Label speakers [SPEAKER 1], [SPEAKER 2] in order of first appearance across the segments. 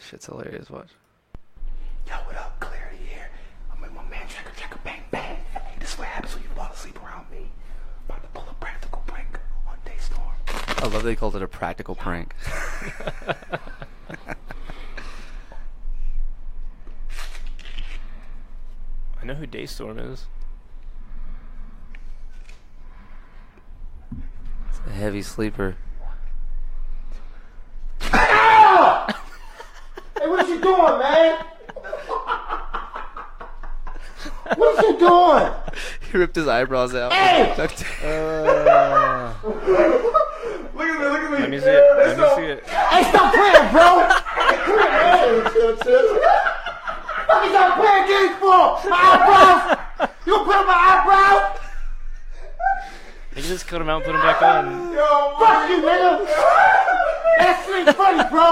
[SPEAKER 1] Shit's hilarious. Watch.
[SPEAKER 2] Yo, what up? Clarity here. I'm with my man Checker Bang Bang. Hey, this is what happens when you fall asleep around me. About to pull a practical prank on Daystorm.
[SPEAKER 1] I love they called it a practical prank.
[SPEAKER 3] I know who Daystorm is.
[SPEAKER 1] It's a heavy sleeper.
[SPEAKER 2] Hey, what you doing, man? What you doing?
[SPEAKER 1] He ripped his eyebrows out.
[SPEAKER 2] Hey!
[SPEAKER 1] Look
[SPEAKER 2] Look at me.
[SPEAKER 3] Let me see it. Let me see it.
[SPEAKER 2] Hey, stop playing, bro. Hey, chill. What you stop playing games for? My eyebrows? You gonna put on my eyebrows?
[SPEAKER 3] You can just cut him out and put him back on.
[SPEAKER 2] Yo, fuck you, nigga. That shit's funny, bro.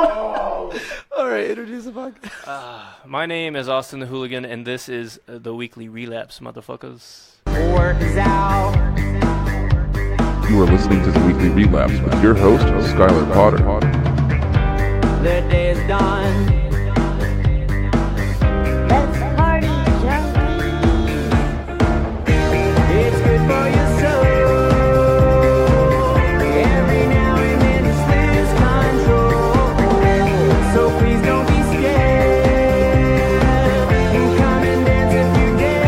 [SPEAKER 1] All right, introduce the podcast.
[SPEAKER 3] My name is Austin the Hooligan, and this is the weekly Relapse, motherfuckers.
[SPEAKER 2] Work is out.
[SPEAKER 4] You are listening to the Weekly Relapse with your host, Skylar Potter.
[SPEAKER 2] The day is done.
[SPEAKER 5] Let's party, junkies.
[SPEAKER 2] It's good for your soul. Every now and then it's lose control. So please don't be scared. And come and dance if you dare.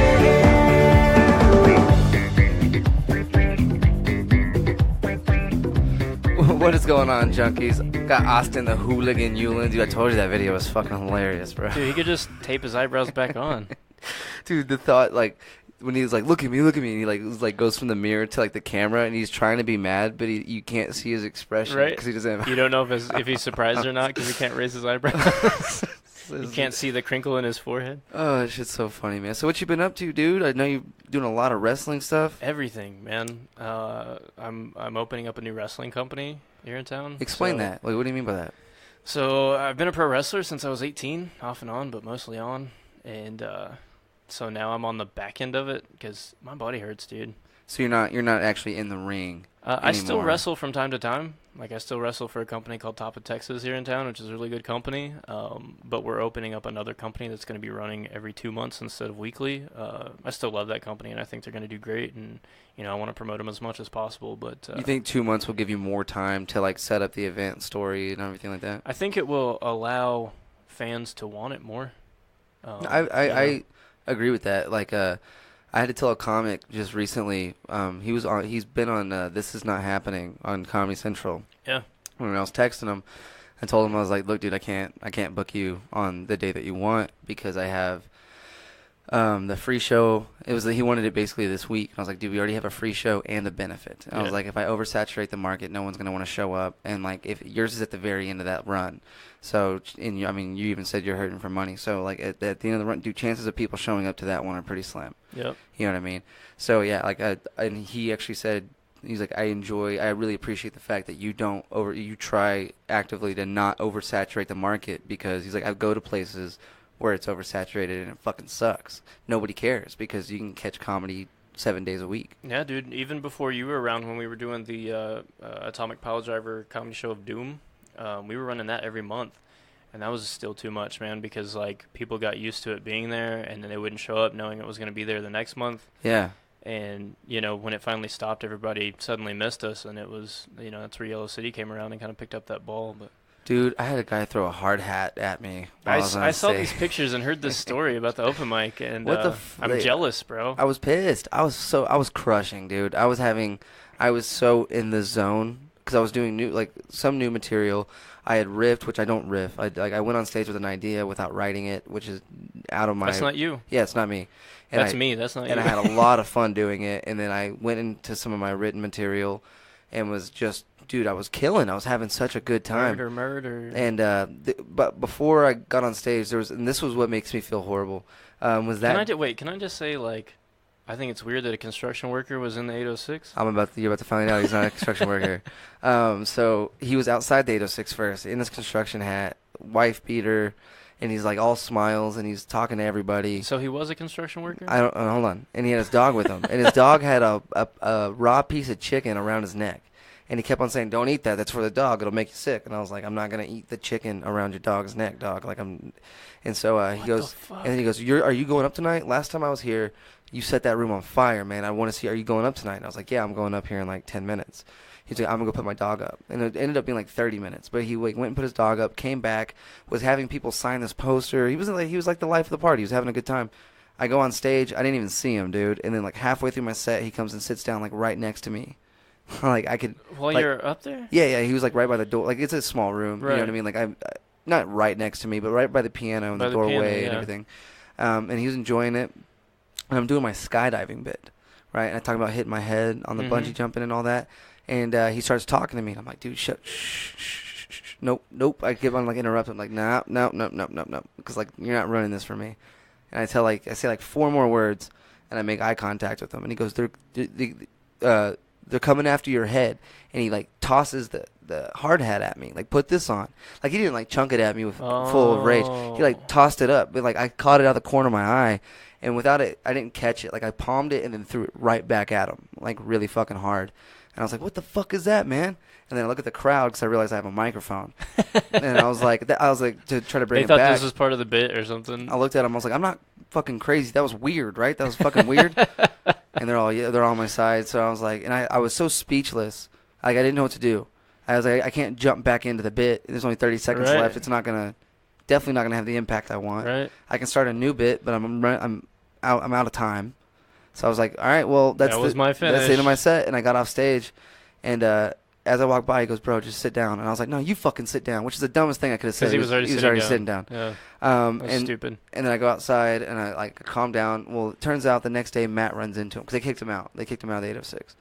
[SPEAKER 1] What is going on, junkies? Got Austin the Hooligan Ulen. Dude, I told you that video was fucking hilarious, bro.
[SPEAKER 3] Dude, he could just tape his eyebrows back on.
[SPEAKER 1] Dude, the thought, like, when he was like, look at me, and he like goes from the mirror to like the camera, and he's trying to be mad, but you can't see his expression
[SPEAKER 3] Right?
[SPEAKER 1] because he doesn't have.
[SPEAKER 3] You don't know if he's surprised or not because he can't raise his eyebrows. You can't see the crinkle in his forehead.
[SPEAKER 1] Oh, that shit's so funny, man. So what you been up to, dude? I know you're doing a lot of wrestling stuff.
[SPEAKER 3] Everything, man. I'm opening up a new wrestling company here in town.
[SPEAKER 1] Explain that. Like, what do you mean by that?
[SPEAKER 3] So I've been a pro wrestler since I was 18, off and on, but mostly on. And so now I'm on the back end of it because my body hurts, dude.
[SPEAKER 1] So you're not actually in the ring.
[SPEAKER 3] I still
[SPEAKER 1] anymore.
[SPEAKER 3] wrestle from time to time. Like, I still wrestle for a company called Top of Texas here in town, which is a really good company. But we're opening up another company that's going to be running every 2 months instead of weekly. I still love that company, and I think they're going to do great. And, I want to promote them as much as possible. But
[SPEAKER 1] You think 2 months will give you more time to like set up the event story and everything like that?
[SPEAKER 3] I think it will allow fans to want it more.
[SPEAKER 1] I agree with that. Like, I had to tell a comic just recently. He's been on This Is Not Happening on Comedy Central.
[SPEAKER 3] Yeah.
[SPEAKER 1] When I was texting him, I told him, I was like, look, dude, I can't book you on the day that you want because I have the free show. He wanted it basically this week. And I was like, dude, we already have a free show and a benefit. And I was like, if I oversaturate the market, no one's gonna want to show up. And like, if yours is at the very end of that run, so I mean, you even said you're hurting for money. So like at the end of the run, dude, chances of people showing up to that one are pretty slim.
[SPEAKER 3] Yep.
[SPEAKER 1] You know what I mean? So yeah, like and he actually said. He's like, I really appreciate the fact that you try actively to not oversaturate the market because he's like, I go to places where it's oversaturated and it fucking sucks. Nobody cares because you can catch comedy 7 days a week.
[SPEAKER 3] Yeah, dude. Even before you were around when we were doing the Atomic Piledriver Comedy Show of Doom, we were running that every month. And that was still too much, man, because like people got used to it being there and then they wouldn't show up knowing it was going to be there the next month.
[SPEAKER 1] Yeah.
[SPEAKER 3] And, when it finally stopped, everybody suddenly missed us, and it was, that's where Yellow City came around and kind of picked up that ball. But
[SPEAKER 1] dude, I had a guy throw a hard hat at me.
[SPEAKER 3] I saw these pictures and heard this story about the open mic, and I'm jealous, bro.
[SPEAKER 1] I was pissed. I was crushing, dude. I was so in the zone because I was doing some new material. I had riffed, which I don't riff. I went on stage with an idea without writing it, which is out of my.
[SPEAKER 3] That's not you.
[SPEAKER 1] Yeah, it's not me.
[SPEAKER 3] That's me. That's not you.
[SPEAKER 1] And I had a lot of fun doing it. And then I went into some of my written material, and was just, dude, I was killing. I was having such a good time.
[SPEAKER 3] Murder.
[SPEAKER 1] And but before I got on stage, and this was what makes me feel horrible. Was that?
[SPEAKER 3] Can I just say, like, I think it's weird that a construction worker was in the 806.
[SPEAKER 1] You're about to find out he's not a construction worker. So he was outside the 806 first, in his construction hat, wife beater, and he's like all smiles, and he's talking to everybody.
[SPEAKER 3] So he was a construction worker?
[SPEAKER 1] Hold on. And he had his dog with him, and his dog had a raw piece of chicken around his neck, And he kept on saying, "Don't eat that. That's for the dog. It'll make you sick." And I was like, "I'm not gonna eat the chicken around your dog's neck, dog." Like And so he goes, and then he goes, "Are you going up tonight? Last time I was here, you set that room on fire, man. I want to see. Are you going up tonight?" And I was like, "Yeah, I'm going up here in like 10 minutes." He's like, "I'm gonna go put my dog up," and it ended up being like 30 minutes. But he went and put his dog up, came back, was having people sign this poster. He was like the life of the party. He was having a good time. I go on stage, I didn't even see him, dude. And then like halfway through my set, he comes and sits down like right next to me. Like I could.
[SPEAKER 3] While
[SPEAKER 1] like,
[SPEAKER 3] you're up there?
[SPEAKER 1] Yeah. He was like right by the door. Like it's a small room.
[SPEAKER 3] Right.
[SPEAKER 1] You know what I mean? Like I'm not right next to me, but right by the piano and
[SPEAKER 3] By
[SPEAKER 1] the
[SPEAKER 3] the
[SPEAKER 1] doorway
[SPEAKER 3] piano,
[SPEAKER 1] and
[SPEAKER 3] yeah.
[SPEAKER 1] everything. And he was enjoying it. And I'm doing my skydiving bit, right? And I talk about hitting my head on the bungee jumping and all that. And he starts talking to me, and I'm like, "Dude, shh, nope." I keep on like interrupt him, like, no, because like you're not running this for me. And I say like 4 more words, and I make eye contact with him, and he goes, "They're coming after your head," and he like tosses the hard hat at me, like, "Put this on." Like he didn't like chunk it at me with full of rage. He like tossed it up, but like I caught it out of the corner of my eye, and without it, I didn't catch it. Like I palmed it and then threw it right back at him, like really fucking hard. And I was like, "What the fuck is that, man?" And then I look at the crowd because I realized I have a microphone. And I was like, to try to bring it back.
[SPEAKER 3] They thought this was part of the bit or something.
[SPEAKER 1] I looked at him. I was like, "I'm not fucking crazy. That was weird, right? That was fucking weird." And they're all on my side. So I was like, and I was so speechless. Like I didn't know what to do. I was like, I can't jump back into the bit. There's only 30 seconds left. It's definitely not gonna have the impact I want.
[SPEAKER 3] Right.
[SPEAKER 1] I can start a new bit, but I'm out of time. So I was like, all right, well, that was
[SPEAKER 3] my finish.
[SPEAKER 1] That's the end of my set. And I got off stage, and as I walked by, he goes, "Bro, just sit down." And I was like, "No, you fucking sit down," which is the dumbest thing I could have said.
[SPEAKER 3] Because he was already
[SPEAKER 1] sitting down.
[SPEAKER 3] Yeah. That's stupid.
[SPEAKER 1] And then I go outside, and I like calm down. Well, it turns out the next day Matt runs into him because they kicked him out. They kicked him out of the 806.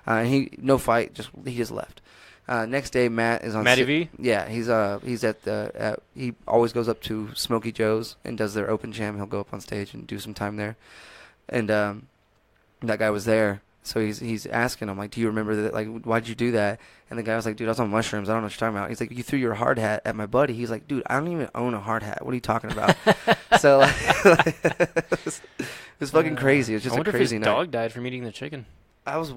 [SPEAKER 1] And no fight, he just left. Next day, Matt is on.
[SPEAKER 3] Matty V?
[SPEAKER 1] Yeah, he's at he always goes up to Smokey Joe's and does their open jam. He'll go up on stage and do some time there, and that guy was there. So he's asking him, like, "Do you remember that? Like, why'd you do that?" And the guy was like, "Dude, I was on mushrooms. I don't know what you're talking about." He's like, "You threw your hard hat at my buddy." He's like, "Dude, I don't even own a hard hat. What are you talking about?" So like, it was fucking crazy. It was just a crazy
[SPEAKER 3] I wonder if his
[SPEAKER 1] night.
[SPEAKER 3] dog died from eating the chicken.
[SPEAKER 1] I was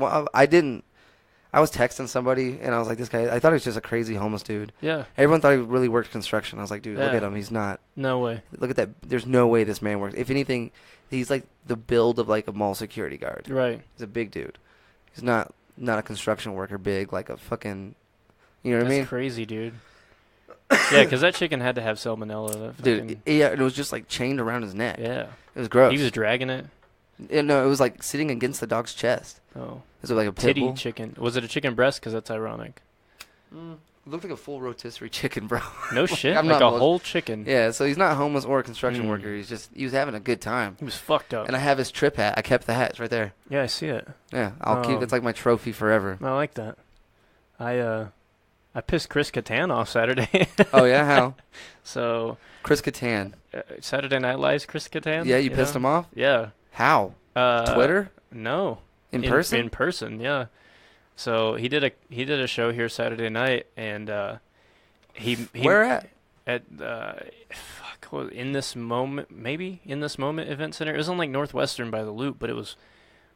[SPEAKER 1] texting somebody, and I was like, "This guy." I thought he was just a crazy homeless dude.
[SPEAKER 3] Yeah.
[SPEAKER 1] Everyone thought he really worked construction. I was like, "Dude, look
[SPEAKER 3] Yeah.
[SPEAKER 1] at him. He's not.
[SPEAKER 3] No way.
[SPEAKER 1] Look at that. There's no way this man works. If anything, he's like the build of like a mall security guard.
[SPEAKER 3] Right.
[SPEAKER 1] He's a big dude. He's not a construction worker big like a fucking, you know what I mean?
[SPEAKER 3] That's crazy, dude. Yeah, because that chicken had to have salmonella.
[SPEAKER 1] Dude, yeah, it was just like chained around his neck.
[SPEAKER 3] Yeah.
[SPEAKER 1] It was gross.
[SPEAKER 3] He was dragging it.
[SPEAKER 1] No, it was like sitting against the dog's chest.
[SPEAKER 3] Oh.
[SPEAKER 1] Is it like a pit
[SPEAKER 3] Titty
[SPEAKER 1] bull?
[SPEAKER 3] chicken. Was it a chicken breast? Because that's ironic.
[SPEAKER 1] It looked like a full rotisserie chicken, bro.
[SPEAKER 3] No shit.
[SPEAKER 1] I'm
[SPEAKER 3] Like
[SPEAKER 1] not
[SPEAKER 3] a whole chicken.
[SPEAKER 1] Yeah, so he's not homeless or a construction worker. He was having a good time.
[SPEAKER 3] He was fucked up.
[SPEAKER 1] And I have his trip hat. I kept the hat. It's right there.
[SPEAKER 3] Yeah, I see it.
[SPEAKER 1] Yeah, I'll keep. It's like my trophy forever.
[SPEAKER 3] I like that. I pissed Chris Kattan off Saturday.
[SPEAKER 1] Oh yeah, how?
[SPEAKER 3] So
[SPEAKER 1] Chris Kattan.
[SPEAKER 3] Saturday Night Live's Chris Kattan.
[SPEAKER 1] Yeah, you pissed him off.
[SPEAKER 3] Yeah.
[SPEAKER 1] How? Twitter?
[SPEAKER 3] No.
[SPEAKER 1] In person?
[SPEAKER 3] In person, yeah. So he did a show here Saturday night, and he
[SPEAKER 1] Where at?
[SPEAKER 3] At In This Moment Event Center. It was on like Northwestern by the Loop, but it was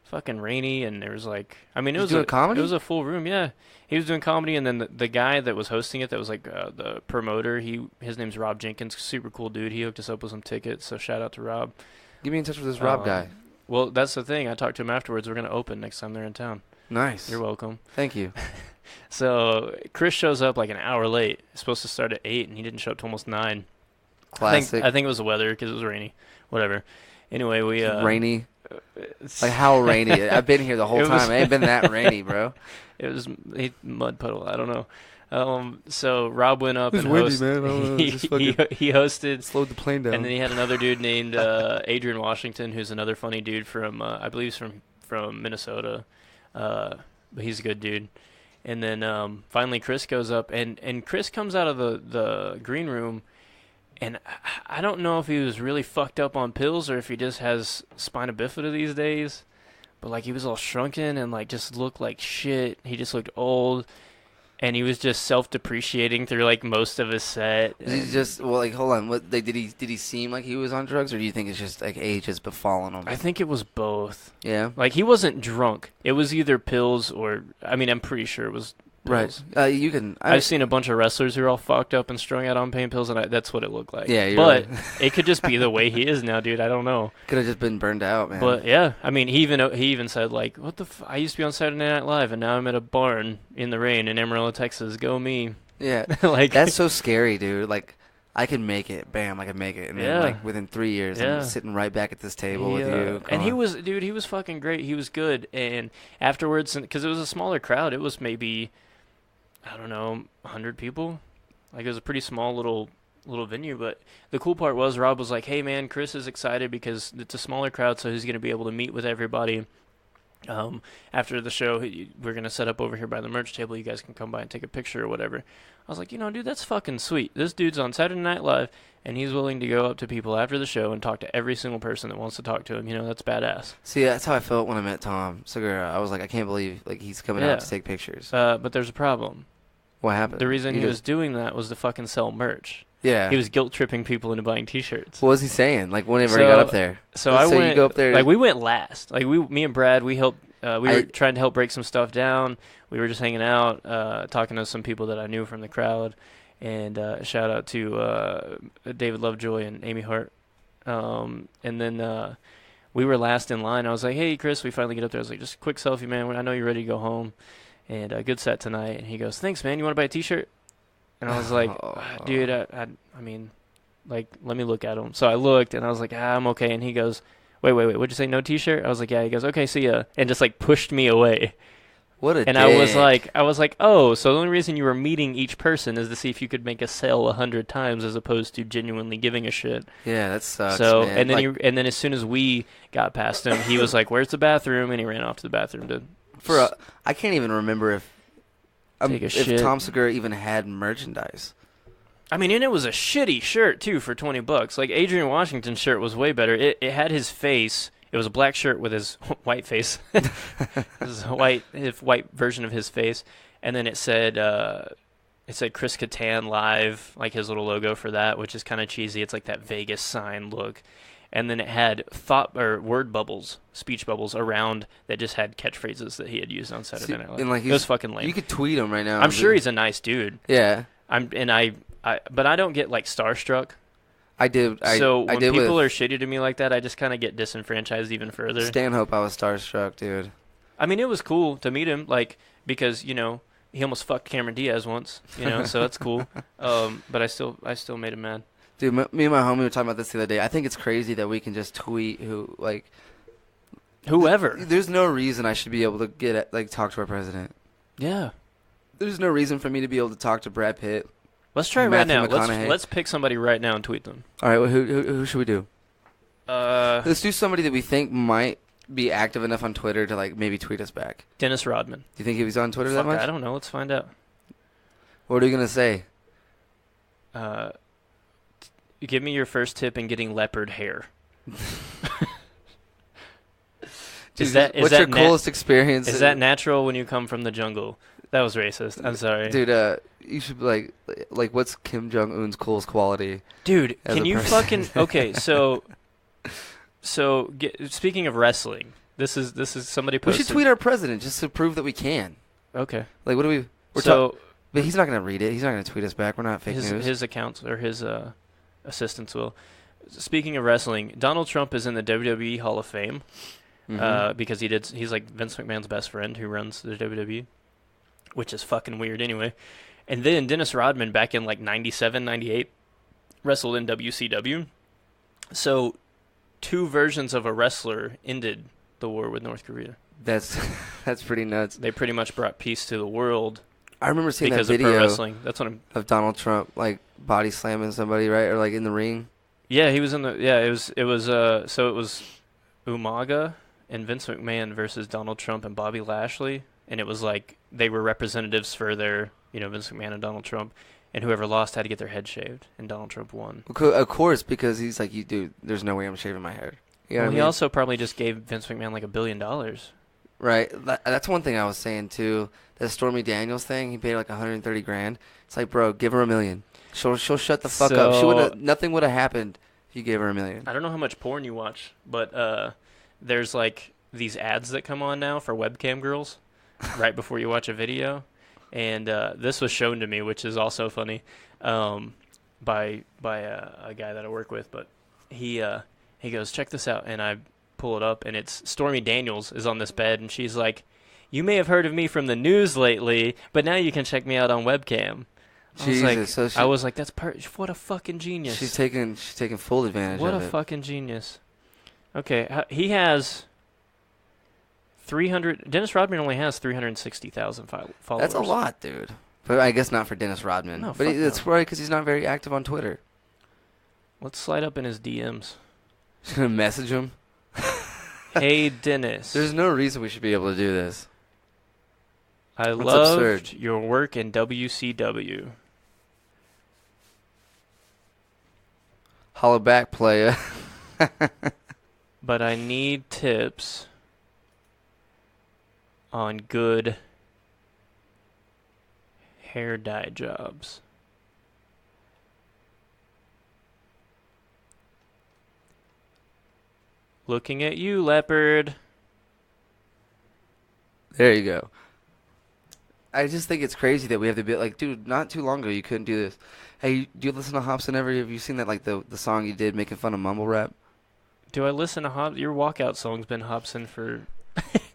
[SPEAKER 3] fucking rainy, and there was like, I mean, it was
[SPEAKER 1] doing comedy?
[SPEAKER 3] It was a full room, yeah. He was doing comedy, and then the guy that was hosting it, that was like the promoter. His name's Rob Jenkins, super cool dude. He hooked us up with some tickets, so shout out to Rob.
[SPEAKER 1] Get me in touch with this Rob guy.
[SPEAKER 3] Well, that's the thing. I talked to him afterwards. We're gonna open next time they're in town.
[SPEAKER 1] Nice.
[SPEAKER 3] You're welcome.
[SPEAKER 1] Thank you.
[SPEAKER 3] So Chris shows up like an hour late. It's supposed to start at 8, and he didn't show up till almost 9.
[SPEAKER 1] Classic.
[SPEAKER 3] I think it was the weather because it was rainy. Whatever. Anyway, we
[SPEAKER 1] rainy. Like how rainy? I've been here the whole time. It ain't been that rainy, bro.
[SPEAKER 3] It was mud puddle. I don't know. So Rob went up
[SPEAKER 1] It was
[SPEAKER 3] and
[SPEAKER 1] windy,
[SPEAKER 3] hosted.
[SPEAKER 1] man. I don't know,
[SPEAKER 3] He hosted.
[SPEAKER 1] Slowed the plane down.
[SPEAKER 3] And then he had another dude named Adrian Washington, who's another funny dude from I believe he's from Minnesota. But he's a good dude. And then finally Chris goes up, and Chris comes out of the green room, and I don't know if he was really fucked up on pills or if he just has spina bifida these days. But like he was all shrunken and like just looked like shit. He just looked old. And he was just self-depreciating through like most of his set.
[SPEAKER 1] He's just like, hold on. What did he seem like he was on drugs, or do you think it's just like age has befallen him?
[SPEAKER 3] I think it was both.
[SPEAKER 1] Yeah.
[SPEAKER 3] Like he wasn't drunk. It was either pills or, I mean, I'm pretty sure it was pills.
[SPEAKER 1] Right. You can.
[SPEAKER 3] I've seen a bunch of wrestlers who are all fucked up and strung out on pain pills, and that's what it looked like.
[SPEAKER 1] Yeah,
[SPEAKER 3] but
[SPEAKER 1] right.
[SPEAKER 3] it could just be the way he is now, dude. I don't know.
[SPEAKER 1] Could have just been burned out, man.
[SPEAKER 3] But yeah, I mean, he even said like, "What the? I used to be on Saturday Night Live, and now I'm at a barn in the rain in Amarillo, Texas. Go me!"
[SPEAKER 1] Yeah,
[SPEAKER 3] like
[SPEAKER 1] that's so scary, dude. Like, I can make it. Bam, I can make it. And then, like, within 3 years, I'm sitting right back at this table with you.
[SPEAKER 3] And he was fucking great. He was good. And afterwards, because it was a smaller crowd, it was maybe, I don't know, 100 people. Like, it was a pretty small little venue. But the cool part was Rob was like, hey, man, Chris is excited because it's a smaller crowd, so he's going to be able to meet with everybody. After the show, we're going to set up over here by the merch table. You guys can come by and take a picture or whatever. I was like, dude, that's fucking sweet. This dude's on Saturday Night Live, and he's willing to go up to people after the show and talk to every single person that wants to talk to him. That's badass.
[SPEAKER 1] See, that's how I felt when I met Tom Segura. I was like, I can't believe like he's coming out to take pictures.
[SPEAKER 3] But there's a problem.
[SPEAKER 1] What happened?
[SPEAKER 3] The reason he was doing that was to fucking sell merch.
[SPEAKER 1] Yeah.
[SPEAKER 3] He was guilt-tripping people into buying T-shirts.
[SPEAKER 1] What was he saying? Like, whenever he got up there?
[SPEAKER 3] So I went,
[SPEAKER 1] you go up there.
[SPEAKER 3] Like, we went last. Like, me and Brad, we helped. We were trying to help break some stuff down. We were just hanging out, talking to some people that I knew from the crowd. And shout out to David Lovejoy and Amy Hart. And then we were last in line. I was like, hey, Chris, we finally get up there. I was like, just a quick selfie, man. I know you're ready to go home. And good set tonight. And he goes, thanks, man. You want to buy a T-shirt? And I was like, dude, I mean, like, let me look at him. So I looked, and I was like, I'm okay. And he goes, wait, what'd you say, no T-shirt? I was like, yeah. He goes, okay, see ya. And just, like, pushed me away.
[SPEAKER 1] What a dick.
[SPEAKER 3] I was like, oh, so the only reason you were meeting each person is to see if you could make a sale 100 times as opposed to genuinely giving a shit.
[SPEAKER 1] Yeah, that sucks,
[SPEAKER 3] so,
[SPEAKER 1] man.
[SPEAKER 3] And then and then as soon as we got past him, he was like, where's the bathroom? And he ran off to the bathroom to...
[SPEAKER 1] I can't even remember if Tom Segura even had merchandise.
[SPEAKER 3] I mean, and it was a shitty shirt, too, for $20. Like, Adrian Washington's shirt was way better. It had his face... It was a black shirt with his white face. It was a white version of his face, and then it said Chris Kattan Live, like his little logo for that, which is kind of cheesy. It's like that Vegas sign look, and then it had word bubbles, speech bubbles around that just had catchphrases that he had used on Saturday Night Live.
[SPEAKER 1] And like
[SPEAKER 3] it was fucking lame.
[SPEAKER 1] You could tweet him right now.
[SPEAKER 3] I'm sure he's a nice dude.
[SPEAKER 1] Yeah.
[SPEAKER 3] But I don't get like starstruck.
[SPEAKER 1] I did.
[SPEAKER 3] So when
[SPEAKER 1] did
[SPEAKER 3] people are shitty to me like that, I just kind of get disenfranchised even further.
[SPEAKER 1] Stanhope, I was starstruck, dude.
[SPEAKER 3] I mean, it was cool to meet him, like, because, he almost fucked Cameron Diaz once, so that's cool. But I still made him mad.
[SPEAKER 1] Dude, me and my homie were talking about this the other day. I think it's crazy that we can just tweet
[SPEAKER 3] whoever.
[SPEAKER 1] There's no reason I should be able to talk to our president.
[SPEAKER 3] Yeah.
[SPEAKER 1] There's no reason for me to be able to talk to Brad Pitt.
[SPEAKER 3] Let's try right now. Let's pick somebody right now and tweet them.
[SPEAKER 1] All right, well, who should we do? Let's do somebody that we think might be active enough on Twitter to maybe tweet us back.
[SPEAKER 3] Dennis Rodman.
[SPEAKER 1] Do you think he's on Twitter that much?
[SPEAKER 3] I don't know. Let's find out.
[SPEAKER 1] What are you gonna say?
[SPEAKER 3] Give me your first tip in getting leopard hair.
[SPEAKER 1] What's your coolest experience?
[SPEAKER 3] Is that natural when you come from the jungle? That was racist. I'm sorry.
[SPEAKER 1] Dude, you should be like what's Kim Jong-un's coolest quality?
[SPEAKER 3] Dude, can you fucking... Okay, so speaking of wrestling, this is somebody posted...
[SPEAKER 1] We should tweet our president just to prove that we can.
[SPEAKER 3] Okay.
[SPEAKER 1] Like, what do we... But he's not going to read it. He's not going to tweet us back. We're not fake news.
[SPEAKER 3] His accounts, or his assistants will. Speaking of wrestling, Donald Trump is in the WWE Hall of Fame because he's like Vince McMahon's best friend who runs the WWE. Which is fucking weird anyway. And then Dennis Rodman back in 97, 98 wrestled in WCW. So 2 versions of a wrestler ended the war with North Korea.
[SPEAKER 1] That's pretty nuts.
[SPEAKER 3] They pretty much brought peace to the world.
[SPEAKER 1] I remember seeing that video
[SPEAKER 3] of pro wrestling. That's what of
[SPEAKER 1] Donald Trump body slamming somebody, right? Or in the ring.
[SPEAKER 3] Yeah, he was in the it was Umaga and Vince McMahon versus Donald Trump and Bobby Lashley. And it was they were representatives for their, Vince McMahon and Donald Trump. And whoever lost had to get their head shaved. And Donald Trump won.
[SPEAKER 1] Of course, because he's like, dude, there's no way I'm shaving my head. You know what I mean?
[SPEAKER 3] He also probably just gave Vince McMahon $1 billion.
[SPEAKER 1] Right. That's one thing I was saying, too. That Stormy Daniels thing, he paid $130,000. It's like, bro, give her $1 million. She'll shut the fuck up. Nothing would have happened if you gave her $1 million.
[SPEAKER 3] I don't know how much porn you watch, but there's these ads that come on now for webcam girls right before you watch a video. And this was shown to me, which is also funny, by a guy that I work with. But he goes, check this out, and I pull it up, and it's Stormy Daniels is on this bed, and she's like, you may have heard of me from the news lately, but now you can check me out on webcam. I was like, that's what a fucking genius.
[SPEAKER 1] She's taking full advantage of it.
[SPEAKER 3] What a fucking genius. Okay, he has 300. Dennis Rodman only has 360,000 followers.
[SPEAKER 1] That's a lot, dude. But I guess not for Dennis Rodman.
[SPEAKER 3] No,
[SPEAKER 1] but it's probably because he's not very active on Twitter.
[SPEAKER 3] Let's slide up in his DMs.
[SPEAKER 1] Just gonna message him.
[SPEAKER 3] Hey, Dennis.
[SPEAKER 1] There's no reason we should be able to do this.
[SPEAKER 3] I
[SPEAKER 1] That's
[SPEAKER 3] loved
[SPEAKER 1] absurd.
[SPEAKER 3] your work in WCW.
[SPEAKER 1] Holla back, playa.
[SPEAKER 3] But I need tips on good hair dye jobs. Looking at you, leopard.
[SPEAKER 1] There you go. I just think it's crazy that we have to be like, dude, not too long ago you couldn't do this. Hey, do you listen to Hobson ever? Have you seen that, like, the song you did making fun of mumble rap?
[SPEAKER 3] Do I listen to Hobson? Your walkout song's been Hobson for...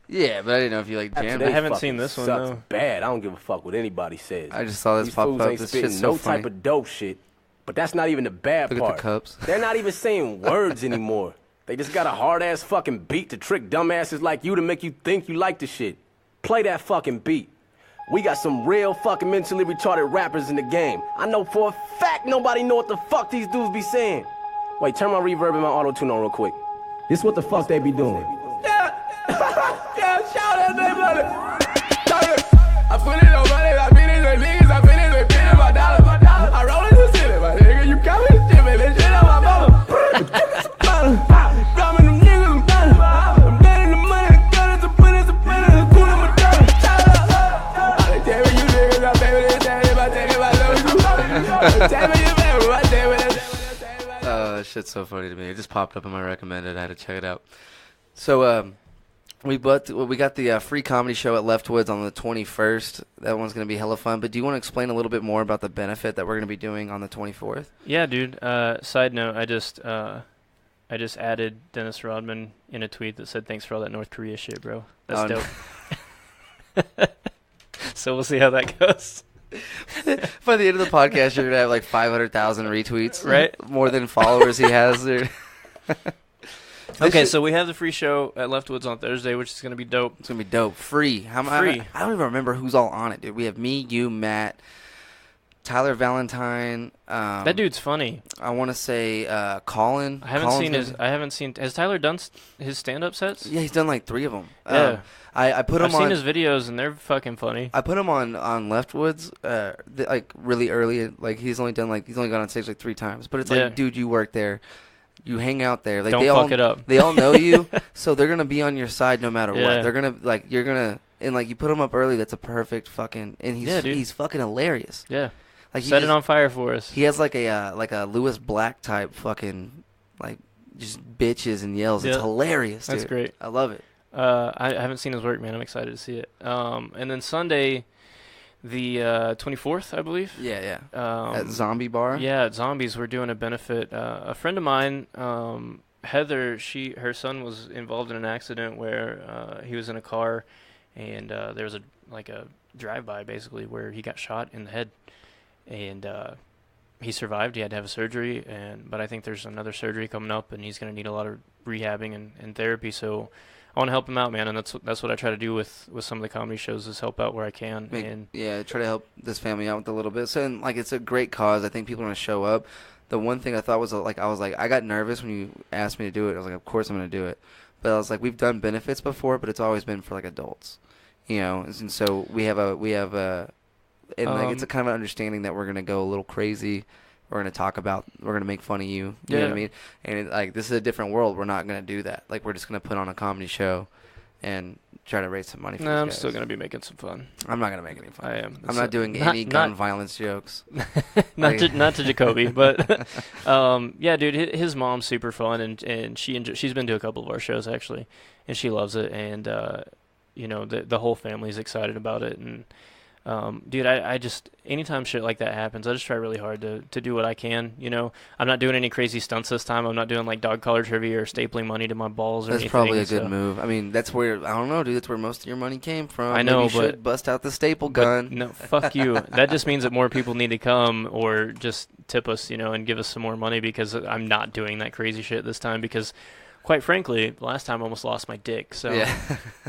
[SPEAKER 1] Yeah, but I didn't know if you, like, jammed
[SPEAKER 3] I
[SPEAKER 1] it.
[SPEAKER 3] haven't seen this one,
[SPEAKER 6] sucks
[SPEAKER 3] though.
[SPEAKER 6] Bad. I don't give a fuck what anybody says.
[SPEAKER 1] I just saw this
[SPEAKER 6] These
[SPEAKER 1] pop
[SPEAKER 6] fools
[SPEAKER 1] up.
[SPEAKER 6] ain't
[SPEAKER 1] This
[SPEAKER 6] spitting
[SPEAKER 1] shit's so
[SPEAKER 6] no
[SPEAKER 1] funny.
[SPEAKER 6] type of dope shit. But that's not even the bad
[SPEAKER 1] Look
[SPEAKER 6] part.
[SPEAKER 1] at the cups.
[SPEAKER 6] They're not even saying words anymore. They just got a hard-ass fucking beat to trick dumbasses like you to make you think you like the shit. Play that fucking beat. We got some real fucking mentally retarded rappers in the game. I know for a fact nobody know what the fuck these dudes be saying. Wait, turn my reverb and my auto-tune on real quick. This what the fuck they be doing. Yeah, shout out that brother. I put it on money, I beat it with niggas, I beat it with $10 my dollars. I roll in the city, my nigga, you coming to shit, man, this shit on my mama. Drumming them niggas, I'm getting the money, the gunners, the punters, the printers, the cool in my dollar. Shout out. I tell me you niggas, I pay with this, I take it, I love you. Tell me you pay with my day with this.
[SPEAKER 1] That shit's so funny to me. It just popped up in my recommended. I had to check it out. So, we got the free comedy show at Leftwoods on the 21st. That one's going to be hella fun. But do you want to explain a little bit more about the benefit that we're going to be doing on the 24th?
[SPEAKER 3] Yeah, dude. Side note, I just added Dennis Rodman in a tweet that said, thanks for all that North Korea shit, bro. That's dope. So we'll see how that goes.
[SPEAKER 1] By the end of the podcast, you're going to have like 500,000 retweets.
[SPEAKER 3] Right?
[SPEAKER 1] More than followers he has there.
[SPEAKER 3] Okay, so we have the free show at Leftwoods on Thursday, which is going to be dope.
[SPEAKER 1] It's going to be dope. Free.
[SPEAKER 3] Free.
[SPEAKER 1] I don't even remember who's all on it, dude. We have me, you, Matt, Tyler Valentine.
[SPEAKER 3] That dude's funny.
[SPEAKER 1] I want to say Colin.
[SPEAKER 3] I haven't seen. Has Tyler done his stand-up sets?
[SPEAKER 1] Yeah, he's done like 3 of them.
[SPEAKER 3] Yeah.
[SPEAKER 1] I put him
[SPEAKER 3] I've seen his videos, and they're fucking funny.
[SPEAKER 1] I put him on Leftwoods, like really early. Like he's only gone on stage like 3 times. But it's like, dude, you work there, you hang out there. Like
[SPEAKER 3] Don't
[SPEAKER 1] they
[SPEAKER 3] fuck it up.
[SPEAKER 1] They all know you, so they're gonna be on your side no matter
[SPEAKER 3] Yeah.
[SPEAKER 1] what. They're gonna and like you put him up early. That's a perfect fucking and he's fucking hilarious.
[SPEAKER 3] Yeah.
[SPEAKER 1] Like
[SPEAKER 3] Set it on fire for us.
[SPEAKER 1] He has like a Lewis Black type fucking like just bitches and yells. It's hilarious.
[SPEAKER 3] That's
[SPEAKER 1] dude.
[SPEAKER 3] great.
[SPEAKER 1] I love it.
[SPEAKER 3] I haven't seen his work, man. I'm excited to see it. And then Sunday, the 24th, I believe.
[SPEAKER 1] Yeah. At Zombie Bar.
[SPEAKER 3] Yeah, at Zombies, we're doing a benefit. A friend of mine, Heather, her son was involved in an accident where he was in a car, and there was a drive-by basically where he got shot in the head, and he survived. He had to have a surgery, but I think there's another surgery coming up, and he's going to need a lot of rehabbing and therapy. So I want to help him out, man, and that's what I try to do with some of the comedy shows is help out where I can.
[SPEAKER 1] Try to help this family out with a little bit. So, and, like, it's a great cause. I think people are going to show up. The one thing I thought was, I got nervous when you asked me to do it. I was like, of course I'm going to do it. But I was like, we've done benefits before, but it's always been for, like, adults, you know. And so we have it's a kind of an understanding that we're going to go a little crazy. We're going to make fun of you. You know what I mean? And this is a different world. We're not going to do that. Like, we're just going to put on a comedy show and try to raise some money for these
[SPEAKER 3] I'm
[SPEAKER 1] guys.
[SPEAKER 3] still going to be making some fun.
[SPEAKER 1] I'm not going to make any fun.
[SPEAKER 3] I am.
[SPEAKER 1] I'm not doing any gun violence jokes.
[SPEAKER 3] not to Jacoby, but yeah, dude, his mom's super fun, and she's been to a couple of our shows actually, and she loves it, and the whole family's excited about it, and Dude, I just, anytime shit like that happens, I just try really hard to do what I can. You know, I'm not doing any crazy stunts this time. I'm not doing like dog collar trivia or stapling money to my balls or
[SPEAKER 1] That's
[SPEAKER 3] anything.
[SPEAKER 1] probably a good move. I mean, that's where, I don't know, dude, that's where most of your money came from.
[SPEAKER 3] I know,
[SPEAKER 1] Maybe you
[SPEAKER 3] but
[SPEAKER 1] should bust out the staple gun.
[SPEAKER 3] No, fuck you. That just means that more people need to come or just tip us, you know, and give us some more money, because I'm not doing that crazy shit this time, because quite frankly, last time I almost lost my dick. So
[SPEAKER 1] Yeah.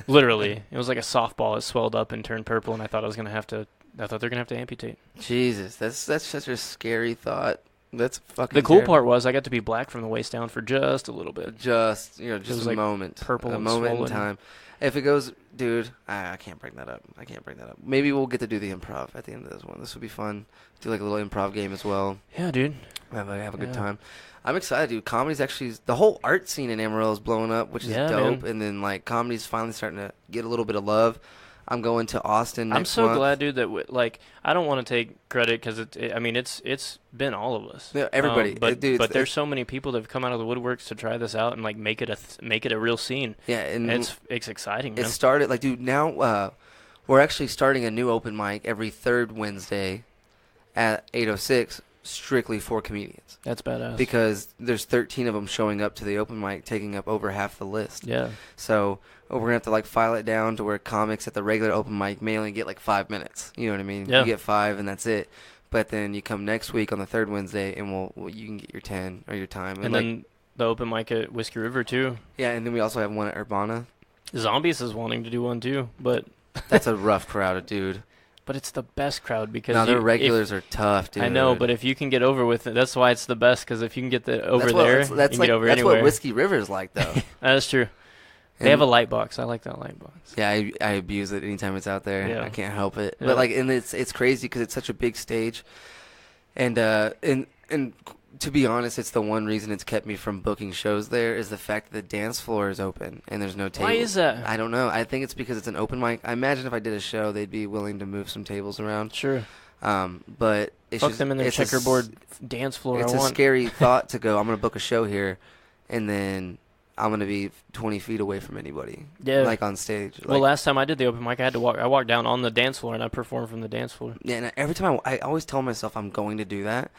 [SPEAKER 3] literally, it was like a softball. It swelled up and turned purple, and I thought they're gonna have to amputate.
[SPEAKER 1] Jesus, that's such a scary thought. That's fucking
[SPEAKER 3] The cool
[SPEAKER 1] terrible.
[SPEAKER 3] part was I got to be black from the waist down for just a little bit.
[SPEAKER 1] Just
[SPEAKER 3] was
[SPEAKER 1] a
[SPEAKER 3] like
[SPEAKER 1] moment,
[SPEAKER 3] purple
[SPEAKER 1] a
[SPEAKER 3] and
[SPEAKER 1] moment
[SPEAKER 3] swollen.
[SPEAKER 1] in time. If it goes, dude, I can't bring that up. Maybe we'll get to do the improv at the end of this one. This would be fun. Do like a little improv game as well.
[SPEAKER 3] Yeah, dude.
[SPEAKER 1] Have a good
[SPEAKER 3] Yeah.
[SPEAKER 1] time. I'm excited, dude. Comedy's actually, the whole art scene in Amarillo is blowing up, which is
[SPEAKER 3] Yeah,
[SPEAKER 1] dope.
[SPEAKER 3] man.
[SPEAKER 1] And then like comedy's finally starting to get a little bit of love. I'm going to Austin next
[SPEAKER 3] I'm so
[SPEAKER 1] month.
[SPEAKER 3] glad, dude, that like I don't want to take credit, because I mean it's been all of us.
[SPEAKER 1] Yeah, everybody.
[SPEAKER 3] But
[SPEAKER 1] Dude,
[SPEAKER 3] but there's so many people that have come out of the woodworks to try this out and like make it a real scene.
[SPEAKER 1] Yeah, and
[SPEAKER 3] And it's exciting, man.
[SPEAKER 1] it started like, dude. Now we're actually starting a new open mic every third Wednesday at 8:06, strictly for comedians.
[SPEAKER 3] That's badass.
[SPEAKER 1] Because there's 13 of them showing up to the open mic, taking up over half the list.
[SPEAKER 3] yeah.
[SPEAKER 1] So we're gonna have to like file it down to where comics at the regular open mic may only get like 5 minutes. You know what I mean?
[SPEAKER 3] Yeah.
[SPEAKER 1] You get 5 and that's it. But then you come next week on the third Wednesday and you can get your 10 or your time.
[SPEAKER 3] And
[SPEAKER 1] like,
[SPEAKER 3] then the open mic at Whiskey River too.
[SPEAKER 1] yeah, and then we also have one at Urbana.
[SPEAKER 3] Zombies is wanting to do one too, but
[SPEAKER 1] That's a rough crowd, dude.
[SPEAKER 3] it's the best crowd, because
[SPEAKER 1] No, their
[SPEAKER 3] if-
[SPEAKER 1] regulars are tough, dude.
[SPEAKER 3] I know, but if you can get over with it, that's why it's the best. Because if you can get over
[SPEAKER 1] that's what,
[SPEAKER 3] there,
[SPEAKER 1] that's,
[SPEAKER 3] you
[SPEAKER 1] that's
[SPEAKER 3] can
[SPEAKER 1] like
[SPEAKER 3] get over
[SPEAKER 1] that's
[SPEAKER 3] anywhere.
[SPEAKER 1] what Whiskey River's like, though.
[SPEAKER 3] That's true. They
[SPEAKER 1] And-
[SPEAKER 3] have a light box. I like that light box.
[SPEAKER 1] Yeah, I abuse it anytime it's out there.
[SPEAKER 3] Yeah.
[SPEAKER 1] I can't help it.
[SPEAKER 3] Yeah.
[SPEAKER 1] But like, and it's crazy because it's such a big stage, and to be honest, it's the one reason it's kept me from booking shows there is the fact that the dance floor is open and there's no tables.
[SPEAKER 3] Why is that?
[SPEAKER 1] I don't know. I think it's because it's an open mic. I imagine if I did a show, they'd be willing to move some tables around.
[SPEAKER 3] Sure.
[SPEAKER 1] But it's
[SPEAKER 3] Fuck
[SPEAKER 1] just,
[SPEAKER 3] them in their
[SPEAKER 1] it's a s-
[SPEAKER 3] checkerboard dance floor.
[SPEAKER 1] It's
[SPEAKER 3] I
[SPEAKER 1] a
[SPEAKER 3] want.
[SPEAKER 1] scary thought to go, I'm going to book a show here, and then I'm going to be 20 feet away from anybody.
[SPEAKER 3] Yeah.
[SPEAKER 1] Like on stage.
[SPEAKER 3] Well,
[SPEAKER 1] Like,
[SPEAKER 3] last time I did the open mic, I walked down on the dance floor and I performed from the dance floor.
[SPEAKER 1] yeah, and every time I always tell myself I'm going to do that,